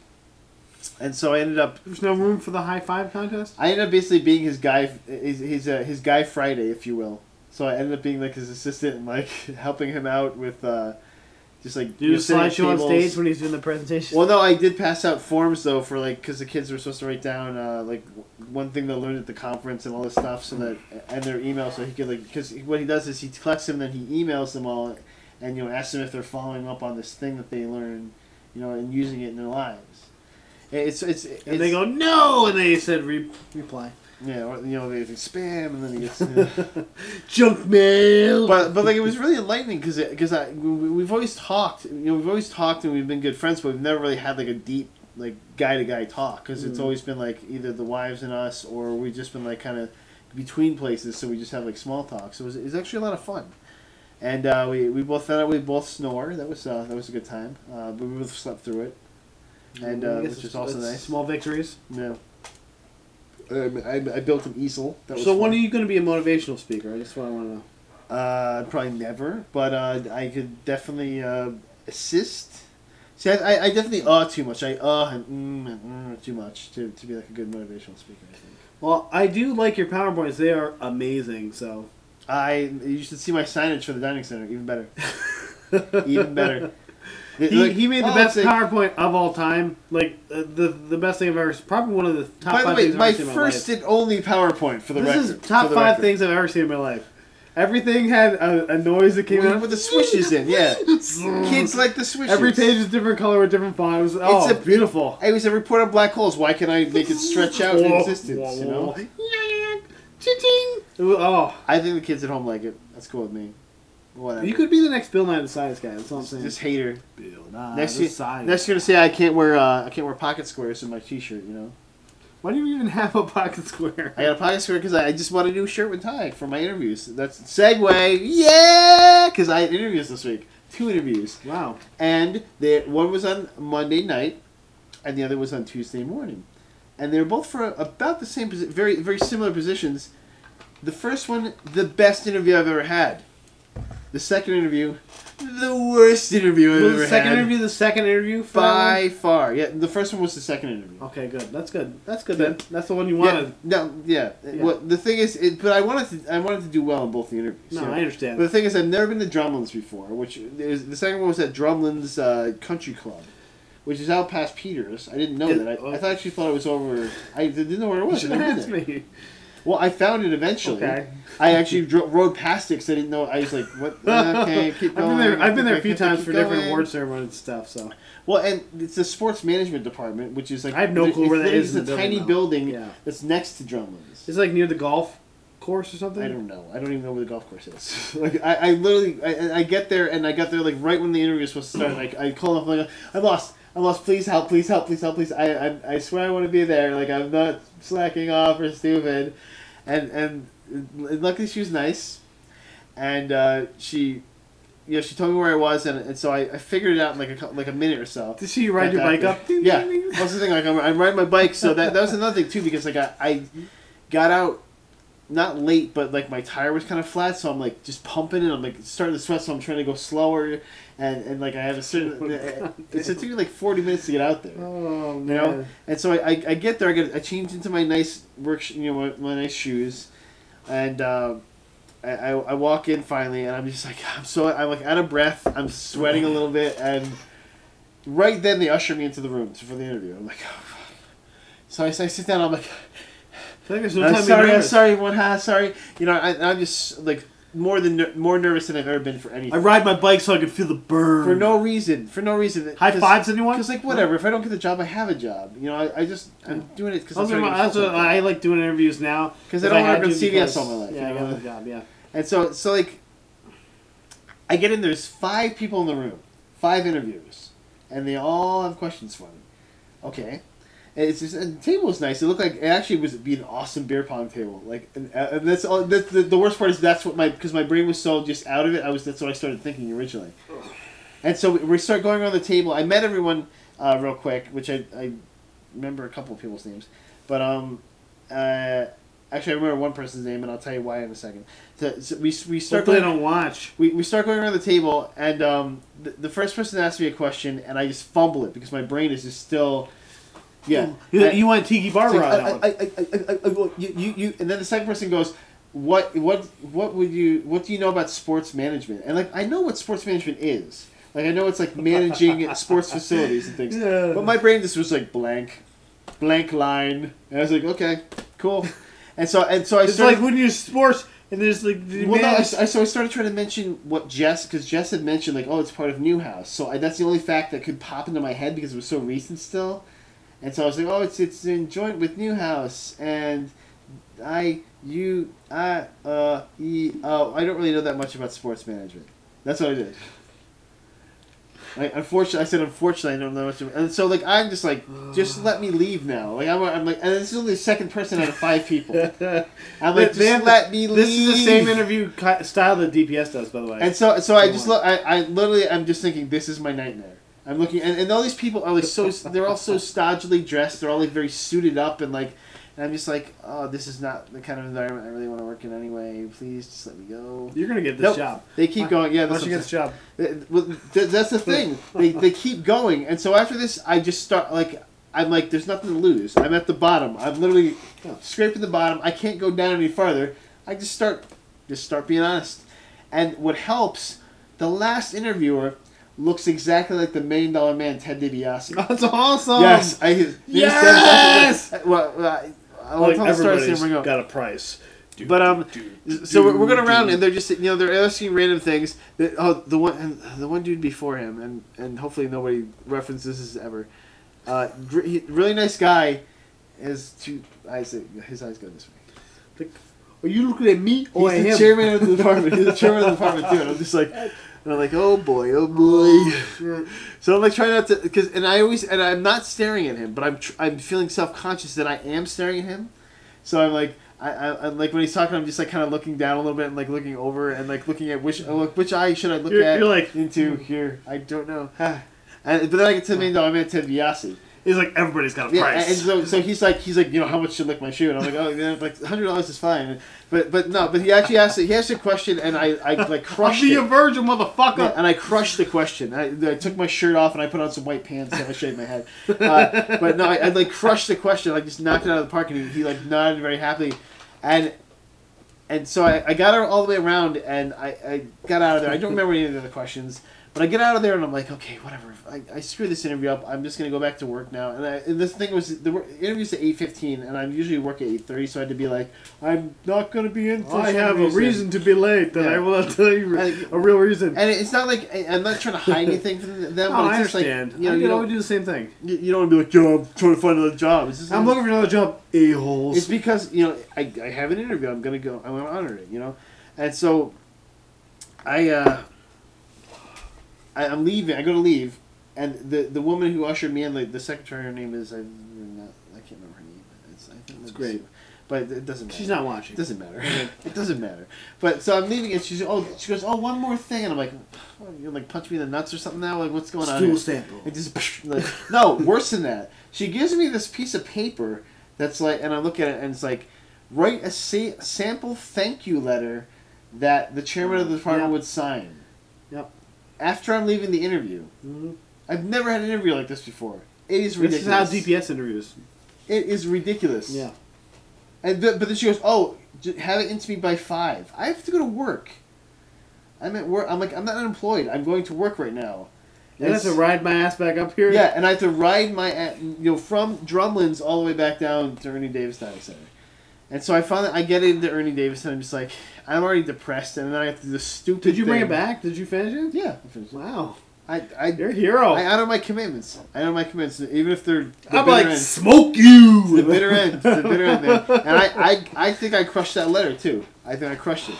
Speaker 1: And so I ended up.
Speaker 2: There's no room for the high five contest.
Speaker 1: I ended up basically being his guy Friday, if you will. So I ended up being like his assistant and like helping him out with Just like
Speaker 2: do a
Speaker 1: sitting at
Speaker 2: slideshow on
Speaker 1: tables.
Speaker 2: stage when he's doing the presentation.
Speaker 1: Well, no, I did pass out forms though for like because the kids were supposed to write down like one thing they learned at the conference and all this stuff, so that and their email, so he could like because what he does is he collects them, then he emails them all, and asks them if they're following up on this thing that they learned, and using it in their lives. And
Speaker 2: they go no, and they said reply.
Speaker 1: Yeah, or they spam, and then he gets
Speaker 2: junk mail.
Speaker 1: But like it was really enlightening because we've always talked, and we've been good friends, but we've never really had like a deep like guy to guy talk because it's always been like either the wives and us, or we've just been like kind of between places, so we just have like small talk. So it was actually a lot of fun, and we both found out we both snore. That was a good time, but we both slept through it, and which is also nice.
Speaker 2: Small victories.
Speaker 1: Yeah. I built an easel. That was
Speaker 2: so
Speaker 1: fun.
Speaker 2: when are you going to be a motivational speaker? That's what I want to know.
Speaker 1: Probably never, but I could definitely assist. See, I definitely too much. I and too much to be like a good motivational speaker, I think.
Speaker 2: Well, I do like your PowerPoints. They are amazing, so...
Speaker 1: You should see my signage for the dining center. Even better. Even better.
Speaker 2: He made the best PowerPoint of all time. Like, the best thing I've ever... Probably one of the top 5 things I've ever seen in my life.
Speaker 1: My first and only PowerPoint for the record.
Speaker 2: This is top 5 things I've ever seen in my life. Everything had a noise that came out.
Speaker 1: With the swishes in, yeah. Kids like the swishes.
Speaker 2: Every page is different color with different font. It was beautiful.
Speaker 1: It was a report on black holes. Why can't I make it stretch out in existence, I think the kids at home like it. That's cool with me. Whatever.
Speaker 2: You could be the next Bill Nye the Science Guy. That's all I'm saying.
Speaker 1: Just hater.
Speaker 2: Bill Nye
Speaker 1: next
Speaker 2: the Science.
Speaker 1: Next you're gonna say I can't wear pocket squares in my T-shirt.
Speaker 2: Why do you even have a pocket square?
Speaker 1: I got a pocket square because I just want a new shirt and tie for my interviews. That's segue. Yeah, because I had interviews this week. 2 interviews.
Speaker 2: Wow.
Speaker 1: And one was on Monday night, and the other was on Tuesday morning, and they were both for about the same very very similar positions. The first one, the best interview I've ever had. The second interview, the worst interview I've ever had.
Speaker 2: The second interview?
Speaker 1: By far. Yeah, the first one was the second interview.
Speaker 2: Okay, good. That's good. That's good then. That's the one you wanted.
Speaker 1: Yeah. Well, the thing is, but I wanted to do well in both the interviews.
Speaker 2: No, I understand.
Speaker 1: But the thing is, I've never been to Drumlin's before, the second one was at Drumlin's Country Club, which is out past Peters. I didn't know that. I actually thought it was over. I didn't know where it was.
Speaker 2: You should have asked me.
Speaker 1: Well, I found it eventually. Okay. I actually rode past it because I didn't know. I was like, "What? Okay, keep going."
Speaker 2: I've been there a few times for different award ceremonies and stuff. So.
Speaker 1: Well, and it's the sports management department, which is like
Speaker 2: I have no clue where that is.
Speaker 1: It's a tiny building that's next to Drumlin's.
Speaker 2: It's like near the golf course or something.
Speaker 1: I don't know. I don't even know where the golf course is. Like I literally I get there and I got there like right when the interview was supposed to start. Like I call up like I'm lost. Please help. Please help. Please help. Please. I swear I want to be there. Like I'm not slacking off or stupid. And luckily she was nice, and she told me where I was, and so I figured it out in like a minute or so.
Speaker 2: Did she ride your bike up?
Speaker 1: Yeah, that's the thing. Like I'm riding my bike, so that was another thing too, because like I got out not late, but like my tire was kind of flat, so I'm like just pumping and I'm like starting to sweat, so I'm trying to go slower, and like I have a certain it took me like 40 minutes to get out there.
Speaker 2: Oh man!
Speaker 1: And so I get there, I change into my nice my nice shoes, and I walk in finally, and I'm just like I'm like out of breath, I'm sweating a little bit, and right then they usher me into the room for the interview. I'm like, oh. So I sit down, I'm like. I'm sorry. Sorry. I'm just like more nervous than I've ever been for anything.
Speaker 2: I ride my bike so I can feel the burn.
Speaker 1: For no reason.
Speaker 2: High fives, anyone?
Speaker 1: Because like whatever. If I don't get the job, I have a job. I'm doing it because
Speaker 2: I like doing interviews now
Speaker 1: because I don't work on CVS all my life.
Speaker 2: Yeah, I got a job. Yeah.
Speaker 1: And so like, I get in. There's 5 people in the room, 5 interviewers, and they all have questions for me. Okay. And the table was nice. It looked like it actually was be an awesome beer pong table. Like, and that's all. The worst part is that's what because my brain was so just out of it. That's what I started thinking originally. And so we start going around the table. I met everyone real quick, which I remember a couple of people's names, but actually I remember one person's name, and I'll tell you why in a second. So we start.
Speaker 2: Hopefully, don't watch.
Speaker 1: We start going around the table, and the first person asked me a question, and I just fumble it because my brain is just still. Yeah,
Speaker 2: you went Tiki Barber on
Speaker 1: that one. You, and then the second person goes, what do you know about sports management? And like I know what sports management is, Like I know it's like managing sports facilities and things.
Speaker 2: Yeah.
Speaker 1: But my brain just was like blank line, and I was like, okay, cool. And so I
Speaker 2: It's
Speaker 1: started,
Speaker 2: like when you sports and there's like
Speaker 1: well, no, so I started trying to mention what because Jess had mentioned like, oh, it's part of Newhouse. So that's the only fact that could pop into my head because it was so recent still. And so I was like, oh, it's in joint with Newhouse, and I don't really know that much about sports management. That's what I did. Unfortunately, I don't know much. And so, like, I'm just like, just let me leave now. Like, I'm like, and this is only the second person out of 5 people. I'm like, just let me leave.
Speaker 2: This is the same interview style that DPS does, by the way.
Speaker 1: And so I just I literally, I'm just thinking, this is my nightmare. I'm looking, and all these people are like they're all so stodgily dressed. They're all like very suited up and like. And I'm just like, oh, this is not the kind of environment I really want to work in anyway. Please, just let me go.
Speaker 2: You're going to get this job.
Speaker 1: They keep going. Yeah,
Speaker 2: once you get this job.
Speaker 1: That's the thing. They keep going. And so after this, I just start, like, I'm like, there's nothing to lose. I'm at the bottom. I'm literally scraping the bottom. I can't go down any farther. I just start being honest. And what helps, the last interviewer looks exactly like the $1 Million Man, Ted DiBiase.
Speaker 2: That's awesome.
Speaker 1: Yes.
Speaker 2: Yes.
Speaker 1: Well,
Speaker 2: everybody's got a price.
Speaker 1: But so we're going around and they're just they're asking random things. The one dude before him and hopefully nobody references this ever. Really nice guy. Has 2 eyes. His eyes go this way.
Speaker 2: Are you looking at me or
Speaker 1: He's
Speaker 2: him?
Speaker 1: the chairman of the department. He's the chairman of the department too. And I'm just like. And I'm like, oh boy. So I'm like trying not to, and I'm not staring at him, but I'm feeling self-conscious that I am staring at him. So I'm like, I'm like when he's talking, I'm just like kind of looking down a little bit and like looking over and like looking at which eye should I look at?
Speaker 2: You're like
Speaker 1: into here. I don't know. But then I get to the $1 Million Man, Ted DiBiase.
Speaker 2: He's like, everybody's got a price.
Speaker 1: And so he's like, how much should lick my shoe? And I'm like, oh, yeah, like $100 is fine. But he actually asked a question, and I like crushed it.
Speaker 2: I'll be a virgin, motherfucker.
Speaker 1: Yeah, and I crushed the question. I took my shirt off and I put on some white pants and I shaved my head. But no, I like crushed the question. I just knocked it out of the park, and he like nodded very happily, and so I got her all the way around, and I got out of there. I don't remember any of the other questions. But I get out of there and I'm like, okay, whatever. I screwed this interview up. I'm just going to go back to work now. And this thing was, the interview's at 8:15, and I usually work at 8:30, so I had to be like, I'm not going to be in for
Speaker 2: I have a reason to be late, and I will tell you a real reason.
Speaker 1: And it's not like, I'm not trying to hide anything from them, but
Speaker 2: I
Speaker 1: it's just
Speaker 2: understand.
Speaker 1: like, you
Speaker 2: always do the same thing.
Speaker 1: You don't want to be like, yo, I'm trying to find another job.
Speaker 2: I'm looking for another job, a-holes.
Speaker 1: It's because, I have an interview. I'm going to go. I want to honor it, And so, I'm leaving. I go to leave, and the woman who ushered me in, like the secretary, her name is I can't remember her name. I think that's great, but it doesn't matter.
Speaker 2: She's not watching.
Speaker 1: It doesn't matter. It doesn't matter. But so I'm leaving, and she goes, oh, one more thing, and I'm like, oh, you're like punch me in the nuts or something now? Like what's going on?
Speaker 2: Stool sample.
Speaker 1: It just like, no, worse than that. She gives me this piece of paper that's like, and I look at it, and it's like, write a sample thank you letter that the chairman of the department would sign.
Speaker 2: Yep.
Speaker 1: After I'm leaving the interview.
Speaker 2: Mm-hmm.
Speaker 1: I've never had an interview like this before. It is ridiculous.
Speaker 2: This is how DPS interviews.
Speaker 1: It is ridiculous.
Speaker 2: Yeah.
Speaker 1: And but then she goes, oh, have it into me by 5. I have to go to work. I'm at work. I'm like, I'm not unemployed. I'm going to work right now.
Speaker 2: And I have to ride my ass back up here?
Speaker 1: Yeah, and I have to ride my, from Drumlins all the way back down to Ernie Davis Dining Center. And so I get into Ernie Davis, and I'm just like, I'm already depressed, and then I have to do this stupid
Speaker 2: Did you bring
Speaker 1: thing.
Speaker 2: it back? Did you finish it?
Speaker 1: Yeah, I finished it.
Speaker 2: Wow.
Speaker 1: You're
Speaker 2: a hero.
Speaker 1: I honor my commitments. Even if they're
Speaker 2: I'm like, end. Smoke you!
Speaker 1: The bitter end. The bitter end, man. And I think I crushed that letter, too. I think I crushed it.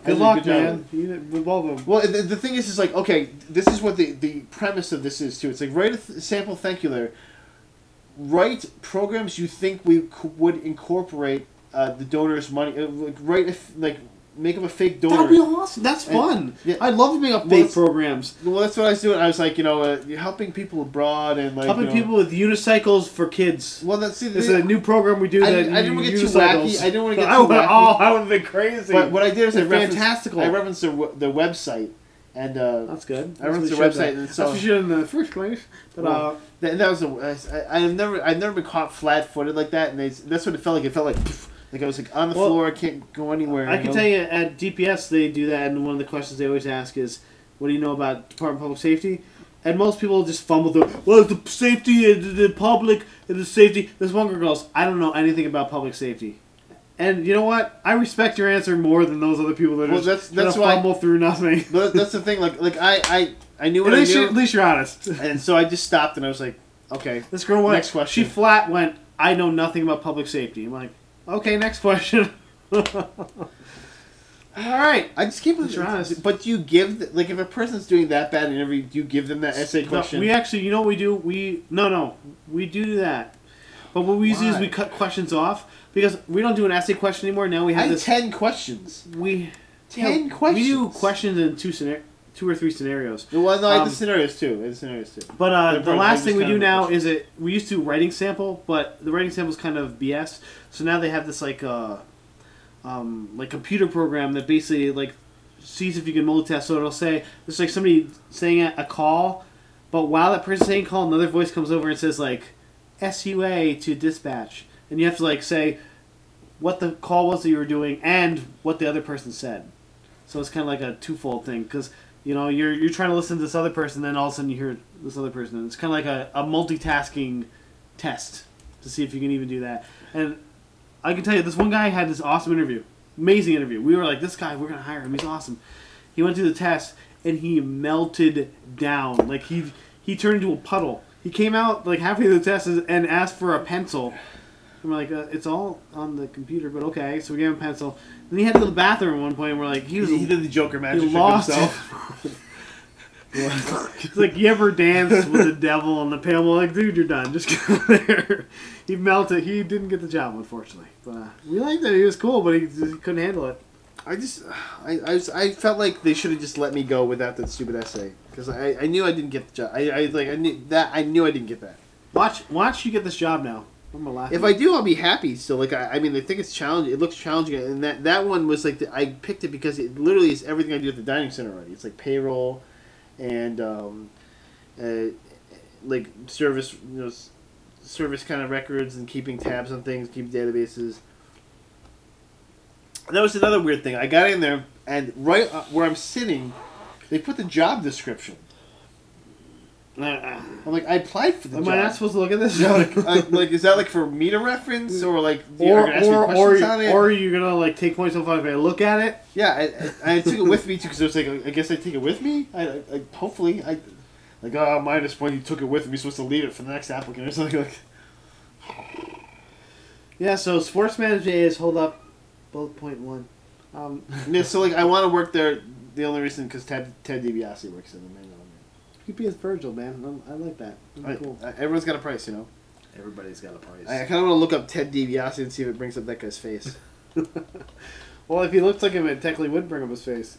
Speaker 2: Good luck, man. With all of them.
Speaker 1: Well, the thing is like, okay, this is what the premise of this is, too. It's like, write a sample thank you letter. Write programs you think we would incorporate the donor's money. Make up a fake donor.
Speaker 2: That'd be awesome. That's fun. I love to make up fake programs.
Speaker 1: Well, that's what I was doing. I was like, you're helping people abroad and like
Speaker 2: helping people with unicycles for kids.
Speaker 1: Well, that's
Speaker 2: it's a new program we do.
Speaker 1: I didn't want to get too wacky. I didn't want to get too wacky.
Speaker 2: Oh, that would have been crazy.
Speaker 1: But what I did is I
Speaker 2: referenced
Speaker 1: the website, and
Speaker 2: that's good.
Speaker 1: I referenced the website, and so
Speaker 2: that's what you did in the first place. But
Speaker 1: that was I've never been caught flat-footed like that, and that's what it felt like. It felt like. Like I was like on the floor, I can't go anywhere.
Speaker 2: I can tell you at DPS they do that, and one of the questions they always ask is, what do you know about Department of Public Safety? And most people just fumble through, well, the safety, the public, and the safety. This one girl goes, I don't know anything about public safety. And you know what? I respect your answer more than those other people that just fumble through nothing.
Speaker 1: But that's the thing. Like I knew what I knew.
Speaker 2: At least you're honest.
Speaker 1: And so I just stopped and I was like, okay.
Speaker 2: This girl went.
Speaker 1: Next question.
Speaker 2: She flat went, I know nothing about public safety. I'm like, okay, next question. All right.
Speaker 1: I just keep it honest. But do you give if a person's doing that bad in an interview, do you give them that essay question?
Speaker 2: We actually, you know what we do? We do that. But what we usually do is we cut questions off because we don't do an essay question anymore. Now we have
Speaker 1: 10 questions. 10 questions.
Speaker 2: We do questions in two or three scenarios.
Speaker 1: Well, no, I had the scenarios too.
Speaker 2: But the last thing we do now is we used to writing sample, but the writing sample is kind of BS. So now they have this like computer program that basically sees if you can multitask. So it'll say there's like somebody saying a call, but while that person's saying call, another voice comes over and says like SUA to dispatch, and you have to say what the call was that you were doing and what the other person said. So it's kind of like a twofold thing because you're trying to listen to this other person, then all of a sudden you hear this other person. And it's kind of like a multitasking test to see if you can even do that. And I can tell you, this one guy had this awesome interview. Amazing interview. We were like, this guy, we're going to hire him. He's awesome. He went through the test, and he melted down. He turned into a puddle. He came out, halfway through the test and asked for a pencil. And we're like, it's all on the computer, but okay. So we gave him a pencil. Then he had to go to the bathroom at one point, and we're like, he did the Joker magic trick himself. It's like, you ever dance with the devil on the pail? We're like, dude, you're done. Just go there. He melted. He didn't get the job, unfortunately. But we liked it. He was cool, but he couldn't handle it.
Speaker 1: I felt like they should have just let me go without that stupid essay because I knew I didn't get the job. I knew I didn't get that.
Speaker 2: Watch you get this job now. I'm gonna laugh.
Speaker 1: If I do, I'll be happy. Still, I think it's challenging. It looks challenging, and that one was I picked it because it literally is everything I do at the dining center already. It's like payroll. And service, service kind of records and keeping tabs on things, keeping databases. And that was another weird thing. I got in there, and right where I'm sitting, they put the job description. I'm like, I applied for the job.
Speaker 2: Am I not supposed to look at this?
Speaker 1: No, is that for me to reference, or
Speaker 2: or are you gonna take points off if I look at it?
Speaker 1: Yeah, I took it with me too because I was like, I guess I take it with me. Hopefully, minus point. You took it with me. You're supposed to leave it for the next applicant or something like.
Speaker 2: Yeah. So sports management is hold up, bullet point 1.
Speaker 1: Yeah. So I want to work there. The only reason because Ted DiBiase works in the main.
Speaker 2: You could be as Virgil, man. I like that. Cool.
Speaker 1: Everyone's got a price,
Speaker 2: Everybody's got a price.
Speaker 1: I kind of want to look up Ted DiBiase and see if it brings up that guy's face.
Speaker 2: Well, if he looks like him, it technically would bring up his face.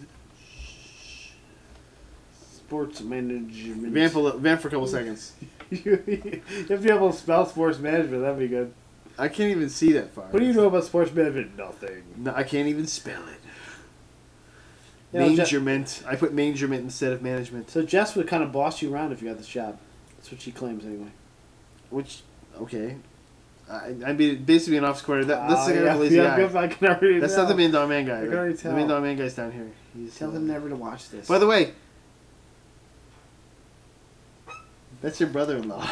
Speaker 2: Sports management.
Speaker 1: Vamp for a couple seconds.
Speaker 2: You have to be able to spell sports management. That'd be good.
Speaker 1: I can't even see that far.
Speaker 2: What do you know about sports management? Nothing.
Speaker 1: No, I can't even spell it. Management. I put management instead of management.
Speaker 2: So Jess would kind of boss you around if you got this job. That's what she claims anyway.
Speaker 1: Okay. I'd be basically an office coordinator. That's the lazy guy.
Speaker 2: I can already
Speaker 1: That's
Speaker 2: tell.
Speaker 1: not the Million Dollar Man guy.
Speaker 2: I can already tell.
Speaker 1: The Million Dollar Man guy's down here.
Speaker 2: Tell him never to watch this.
Speaker 1: By the way, that's your brother-in-law.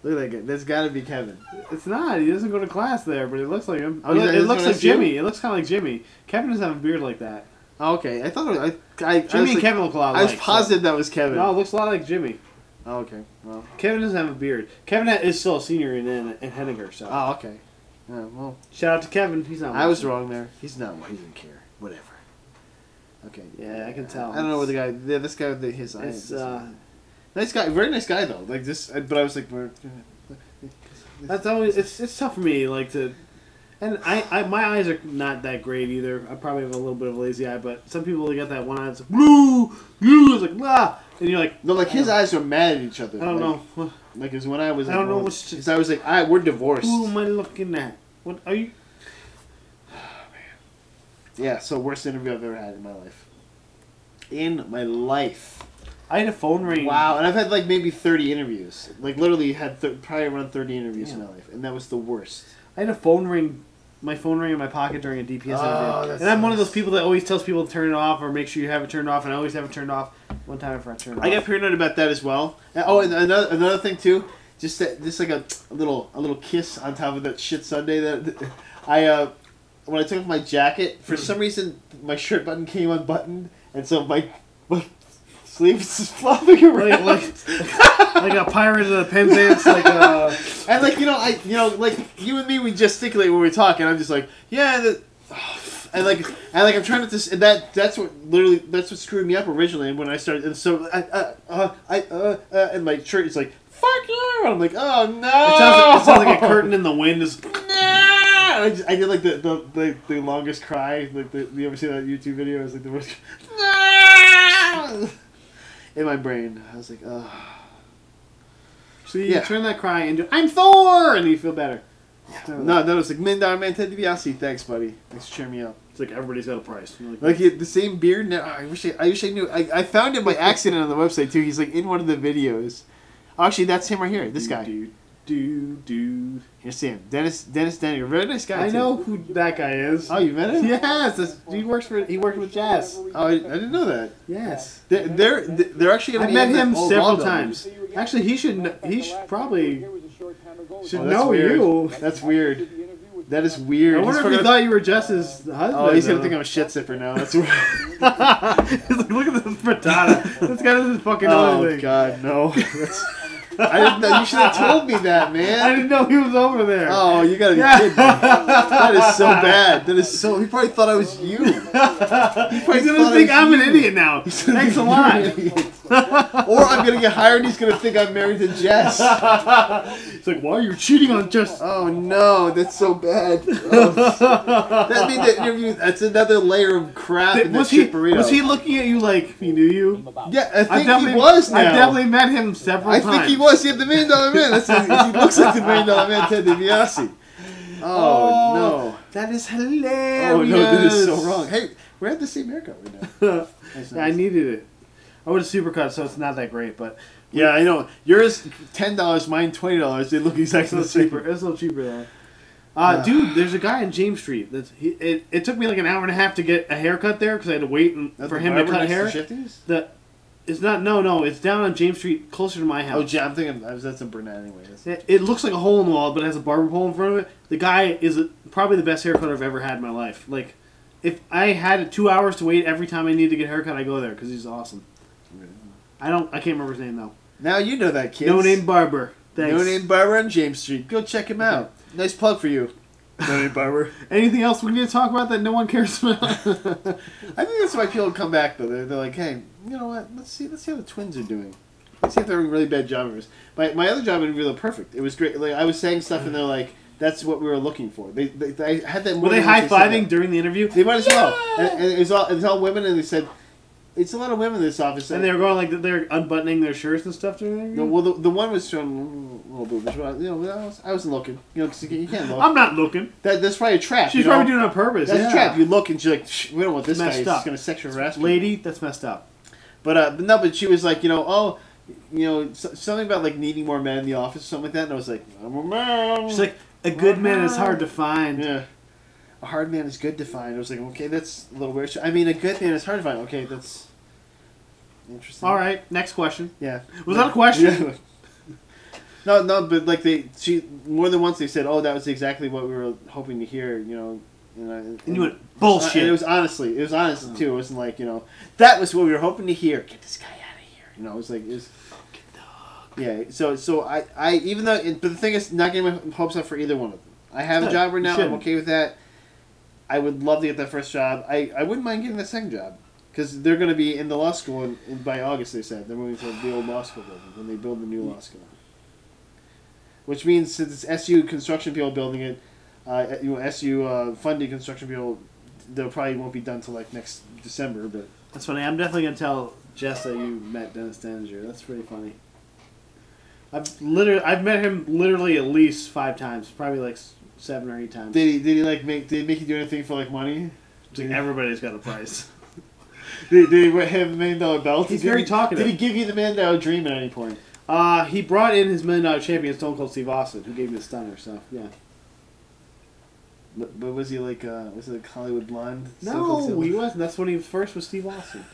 Speaker 1: Look at that guy. That's got to be Kevin.
Speaker 2: It's not. He doesn't go to class there, but it looks like him.
Speaker 1: Oh,
Speaker 2: it looks like Jimmy. It looks kind of like Jimmy. Kevin doesn't have a beard like that.
Speaker 1: Oh, okay. I thought it was...
Speaker 2: Jimmy and Kevin look a lot
Speaker 1: alike. I was positive that was Kevin.
Speaker 2: No, it looks a lot like Jimmy.
Speaker 1: Oh, okay. Well,
Speaker 2: Kevin doesn't have a beard. Kevin is still a senior in Henninger, so...
Speaker 1: Oh, okay. Yeah, well...
Speaker 2: Shout out to Kevin. He's not...
Speaker 1: I was wrong there. He's not... He doesn't care. Whatever. Okay.
Speaker 2: Yeah, I can tell.
Speaker 1: I don't know what the guy... This guy with his eyes... nice guy. Very nice guy, though. But I was like...
Speaker 2: That's always it's tough for me to, and I my eyes are not that great either. I probably have a little bit of a lazy eye, but some people get that one eye that's like blue, it's like blah, and you're like
Speaker 1: no, his eyes are mad at each other.
Speaker 2: I don't know.
Speaker 1: Cause when I was
Speaker 2: I don't know what's.
Speaker 1: Cause I was like, we're divorced.
Speaker 2: Who am I looking at? What are you?
Speaker 1: Oh, man. Yeah. So worst interview I've ever had in my life. In my life.
Speaker 2: I had a phone ring.
Speaker 1: Wow, and I've had maybe 30 interviews. Literally had probably around 30 interviews in my life, and that was the worst.
Speaker 2: I had a phone ring my phone ring in my pocket during a DPS
Speaker 1: Oh,
Speaker 2: interview. And I'm one of those people that always tells people to turn it off or make sure you have it turned off, and I always have it turned off. One time I forgot to turn it off.
Speaker 1: I got paranoid about that as well. Oh, and another thing too, just like a little kiss on top of that shit Sunday that I when I took off my jacket, for some reason my shirt button came unbuttoned, and so my sleeves is flopping around
Speaker 2: like a pirate in a Penzance,
Speaker 1: and like you and me, we gesticulate when we talk, and I'm just like, yeah, and I'm trying not to, and that's what screwed me up originally, and when I started, and so and my shirt is like, fuck you, and I'm like, oh no,
Speaker 2: it sounds like a curtain in the wind is.
Speaker 1: I did like the longest cry, like you ever see that YouTube video? It's like the worst. In my brain, I was like, oh.
Speaker 2: So you turn that cry into I'm Thor, and you feel better.
Speaker 1: No, it's like $1 Million Man Ted DiBiase. Thanks, buddy. Thanks for cheering me up.
Speaker 2: It's like everybody's got a price.
Speaker 1: Like he had the same beard. Now I wish I knew. I found him by accident on the website too. He's like in one of the videos. Actually, that's him right here. This guy.
Speaker 2: Dude.
Speaker 1: You see him, Dennis Denny, a very nice guy.
Speaker 2: I know who that guy is.
Speaker 1: Oh, you met him?
Speaker 2: Yes, he worked with Jazz.
Speaker 1: Oh, I didn't know that.
Speaker 2: Yes,
Speaker 1: they're actually.
Speaker 2: I met him several times. Actually, he should probably know you.
Speaker 1: That's weird. That is weird.
Speaker 2: I wonder if he thought you were Jess's husband.
Speaker 1: Oh, he's gonna think I'm a shit sipper now. That's weird.
Speaker 2: He's like, look at this frittata. This guy doesn't fucking know anything.
Speaker 1: Oh God, no. I didn't know. You should have told me that, man.
Speaker 2: I didn't know he was over there.
Speaker 1: Oh, you gotta be kidding me. That is so bad. That is so. He probably thought I was you. He's
Speaker 2: gonna think I'm an idiot now. Thanks a lot.
Speaker 1: Or I'm gonna get hired and he's gonna think I'm married to Jess.
Speaker 2: It's like, why are you cheating on Jess?
Speaker 1: Oh no, that's so bad. Oh. That made the interview. That's another layer of crap in the shit burrito.
Speaker 2: Was he looking at you like he knew you?
Speaker 1: Yeah, I think he was now.
Speaker 2: I've definitely met him several times.
Speaker 1: I think he was. He had the $1 Million Man. He looks like the $1 Million Man, Ted DiBiase. Oh no,
Speaker 2: that is hilarious.
Speaker 1: Oh no, that is so wrong. Hey, we're at the same haircut right now. Nice.
Speaker 2: I needed it. I would have supercut, so it's not that great, but
Speaker 1: yeah, I know. Yours $10, mine $20. They look exactly the same.
Speaker 2: Cheaper. It's a little cheaper though. Dude, there's a guy on James Street. It took me like an hour and a half to get a haircut there because I had to wait for him to cut hair. It's not. No. It's down on James Street, closer to my house.
Speaker 1: Oh, yeah, I'm thinking that's in Burnett anyway.
Speaker 2: It looks like a hole in the wall, but it has a barber pole in front of it. The guy is probably the best haircut I've ever had in my life. Like, if I had 2 hours to wait every time I need to get a haircut, I go there because he's awesome. I can't remember his name though.
Speaker 1: Now you know that kid.
Speaker 2: No Name Barber. Thanks.
Speaker 1: No Name Barber on James Street. Go check him out. Nice plug for you. No Name Barber.
Speaker 2: Anything else we need to talk about that no one cares about?
Speaker 1: I think that's why people come back though. They're like, hey, you know what? Let's see how the Twins are doing. Let's see if they're doing really bad job interviews. My other job interview looked perfect. It was great. Like I was saying stuff and they're like, that's what we were looking for. They had that.
Speaker 2: Were they high fiving during the interview?
Speaker 1: They might as well. And it was all women, and they said. It's a lot of women in this office.
Speaker 2: And they were going like they're unbuttoning their shirts and stuff during the interview?
Speaker 1: No, well, the one was showing a little boobish. You know, I wasn't looking. You know, because you can't look.
Speaker 2: I'm not looking.
Speaker 1: That's probably a trap.
Speaker 2: She's probably doing it on purpose.
Speaker 1: That's a trap. You look and she's like, we don't want this guy. He's going to sexual harass me.
Speaker 2: Lady, that's messed up.
Speaker 1: But she was like, something about like needing more men in the office or something like that. And I was like, I'm a man.
Speaker 2: She's like, a good man is hard to find.
Speaker 1: Yeah. A hard man is good to find. I was like, okay, that's a little weird. I mean, a good man is hard to find. Okay, that's... interesting.
Speaker 2: All right, next question.
Speaker 1: Yeah.
Speaker 2: Was that a question?
Speaker 1: Yeah. No, but like more than once they said, "Oh, that was exactly what we were hoping to hear," and
Speaker 2: you went bullshit.
Speaker 1: It was honest too. It wasn't like that was what we were hoping to hear. Get this guy out of here. It was like yeah. So I even though, but the thing is, not getting my hopes up for either one of them. I have a job right now. I'm okay with that. I would love to get that first job. I wouldn't mind getting that second job. Because they're going to be in the law school by August, they said. They're moving to the old law school building when they build the new law school. Which means since it's SU construction people building it, SU funding construction people, they probably won't be done until like next December. But
Speaker 2: that's funny. I'm definitely going to tell Jess that you met Dennis Denninger. That's pretty funny. I've met him literally at least 5 times, probably like 7 or 8 times.
Speaker 1: Did he make you do anything for like money?
Speaker 2: Like everybody's got a price.
Speaker 1: Did he have a $1 million belt?
Speaker 2: He's very talkative.
Speaker 1: Did he give you the $1 million dream at any point?
Speaker 2: He brought in his $1 million champion, Stone Cold Steve Austin, who gave me the stunner. So yeah.
Speaker 1: But was he like Hollywood Blonde?
Speaker 2: No, he wasn't. That's when he first was Steve Austin.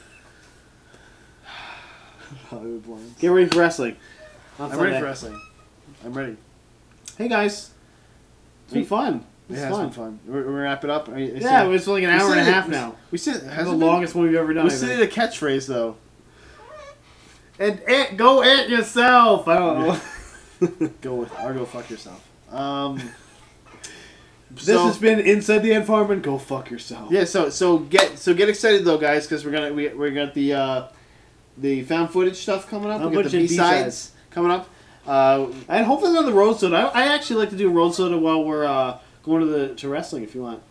Speaker 1: Hollywood Blonde.
Speaker 2: Get ready for wrestling.
Speaker 1: I'm ready for wrestling. I'm ready.
Speaker 2: Hey guys, it's been fun.
Speaker 1: It has been fun. We're wrap it up.
Speaker 2: Yeah, it's like an hour and a half now.
Speaker 1: We said
Speaker 2: the longest one we've ever done.
Speaker 1: We said a catchphrase though.
Speaker 2: And go at yourself. I don't know.
Speaker 1: Go fuck yourself.
Speaker 2: This has been Inside the Ant Farm and go fuck yourself.
Speaker 1: Yeah, so get excited though, guys, because we're got the found footage stuff coming up. We got the B-sides coming up,
Speaker 2: and hopefully another road soda. I actually like to do a road soda while we're going to wrestling if you want.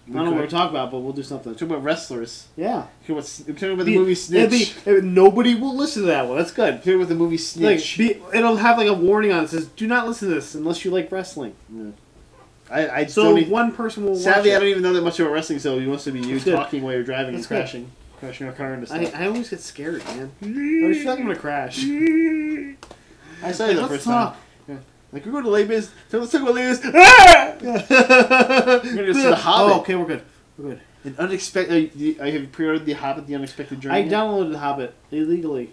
Speaker 2: I don't know what we're talking about, but we'll do something.
Speaker 1: We're talking about wrestlers.
Speaker 2: Yeah.
Speaker 1: We're talking about the movie Snitch.
Speaker 2: Nobody will listen to that one. That's good.
Speaker 1: We're talking about the movie Snitch.
Speaker 2: It'll have like a warning on it that says, do not listen to this unless you like wrestling.
Speaker 1: Yeah.
Speaker 2: One person will watch
Speaker 1: Sadly,
Speaker 2: it.
Speaker 1: I don't even know that much about wrestling, so it wants to be you talking while you're driving and crashing your car into stuff.
Speaker 2: I always get scared, man. I always feel like I'm going to crash.
Speaker 1: I saw you the first time. Yeah. Like, we're going to Les Mis. So let's talk about Les Mis. We're going to see The Hobbit.
Speaker 2: Oh, okay, we're good. We're good.
Speaker 1: An unexpected. I have pre-ordered The Hobbit, The Unexpected Journey.
Speaker 2: I downloaded The Hobbit illegally.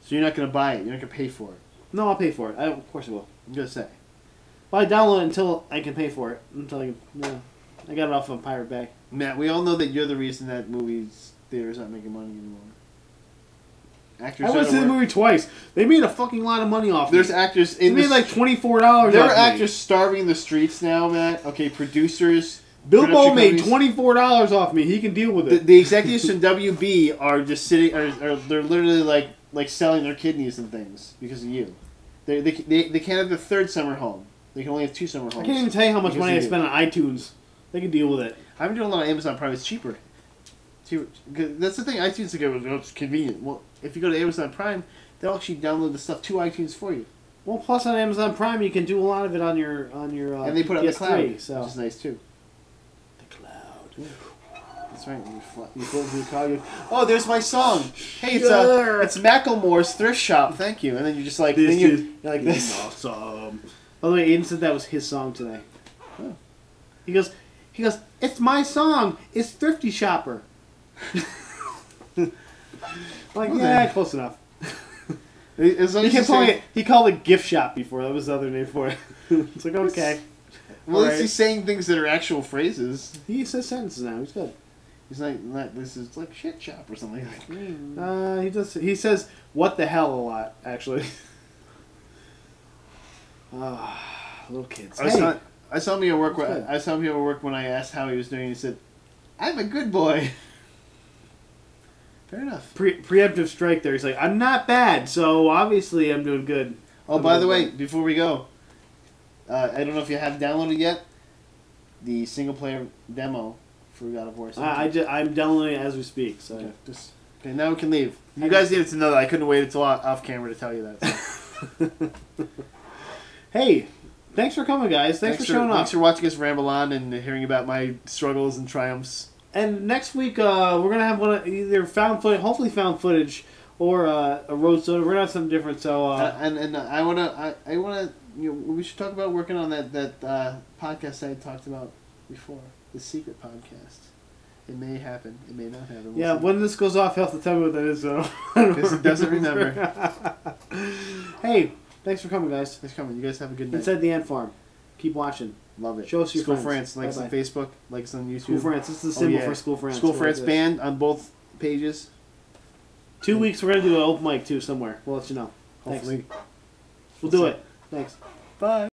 Speaker 1: So you're not going to buy it. You're not going to pay for it.
Speaker 2: No, I'll pay for it. Of course I will.
Speaker 1: I'm going to say.
Speaker 2: Well, I download it until I can pay for it. I got it off of Pirate Bay.
Speaker 1: Matt, we all know that you're the reason that movies theaters aren't making money anymore. Actors.
Speaker 2: I went to the movie twice. They made a fucking lot of money off.
Speaker 1: There's actors.
Speaker 2: They made like $24.
Speaker 1: There are actors starving in the streets now, Matt. Okay, producers.
Speaker 2: Bilbo made $24 off me. He can deal with it.
Speaker 1: The executives from WB are just sitting. They're literally like selling their kidneys and things because of you. They can't have their third summer home. They can only have 2 summer homes.
Speaker 2: I can't even tell you how much money I spend on iTunes. They can deal with it.
Speaker 1: I've been doing a lot of Amazon Prime. It's cheaper. That's the thing. iTunes it's convenient. Well, if you go to Amazon Prime, they'll actually download the stuff to iTunes for you.
Speaker 2: Well, plus on Amazon Prime, you can do a lot of it on your
Speaker 1: and they put it on the cloud,
Speaker 2: so.
Speaker 1: Which is nice too.
Speaker 2: The cloud.
Speaker 1: Yeah. That's right. You float through the cloud. Oh, there's my song. Hey, it's Macklemore's Thrift Shop. Thank you. And then you're just like you're like this.
Speaker 2: Awesome. By the way, Aiden said that was his song today. Oh. He goes, it's my song. It's Thrifty Shopper. Like, yeah, close enough. He called it Gift Shop before. That was the other name for it. It's like, okay.
Speaker 1: Well, at least he's saying things that are actual phrases.
Speaker 2: He says sentences now. He's good.
Speaker 1: He's like this is like shit shop or something. Like,
Speaker 2: he says what the hell a lot, actually. Little kids.
Speaker 1: I saw him at work when I asked how he was doing. He said, "I'm a good boy." Fair enough.
Speaker 2: Preemptive strike there. He's like, I'm not bad, so obviously I'm doing good.
Speaker 1: Oh, by the way, before we go, I don't know if you have downloaded yet the single player demo for God of War.
Speaker 2: I'm downloading it as we speak. So
Speaker 1: okay, now we can leave. You guys needed to know that. I couldn't wait until off camera to tell you that. So.
Speaker 2: Hey, thanks for coming, guys. Thanks for showing up.
Speaker 1: Thanks for watching us ramble on and hearing about my struggles and triumphs. And
Speaker 2: next week, we're gonna have either hopefully found footage, or a road soda. We're gonna have something different. So
Speaker 1: and I wanna we should talk about working on that podcast I had talked about before, the secret podcast. It may happen. It may not happen.
Speaker 2: We'll see. When this goes off, you'll have to tell me what that is.
Speaker 1: Because it doesn't remember.
Speaker 2: Hey, thanks for coming, guys.
Speaker 1: Thanks for coming. You guys have a good night.
Speaker 2: Inside the Ant Farm. Keep watching.
Speaker 1: Love it.
Speaker 2: Show us your
Speaker 1: School
Speaker 2: friends.
Speaker 1: France. Like us on Facebook. Like us on YouTube.
Speaker 2: School France. This is the symbol for School France.
Speaker 1: School France band on both pages. 2
Speaker 2: weeks, we're going to do an open mic, too, somewhere. We'll let you know.
Speaker 1: Hopefully.
Speaker 2: We'll do it. Thanks.
Speaker 1: Bye.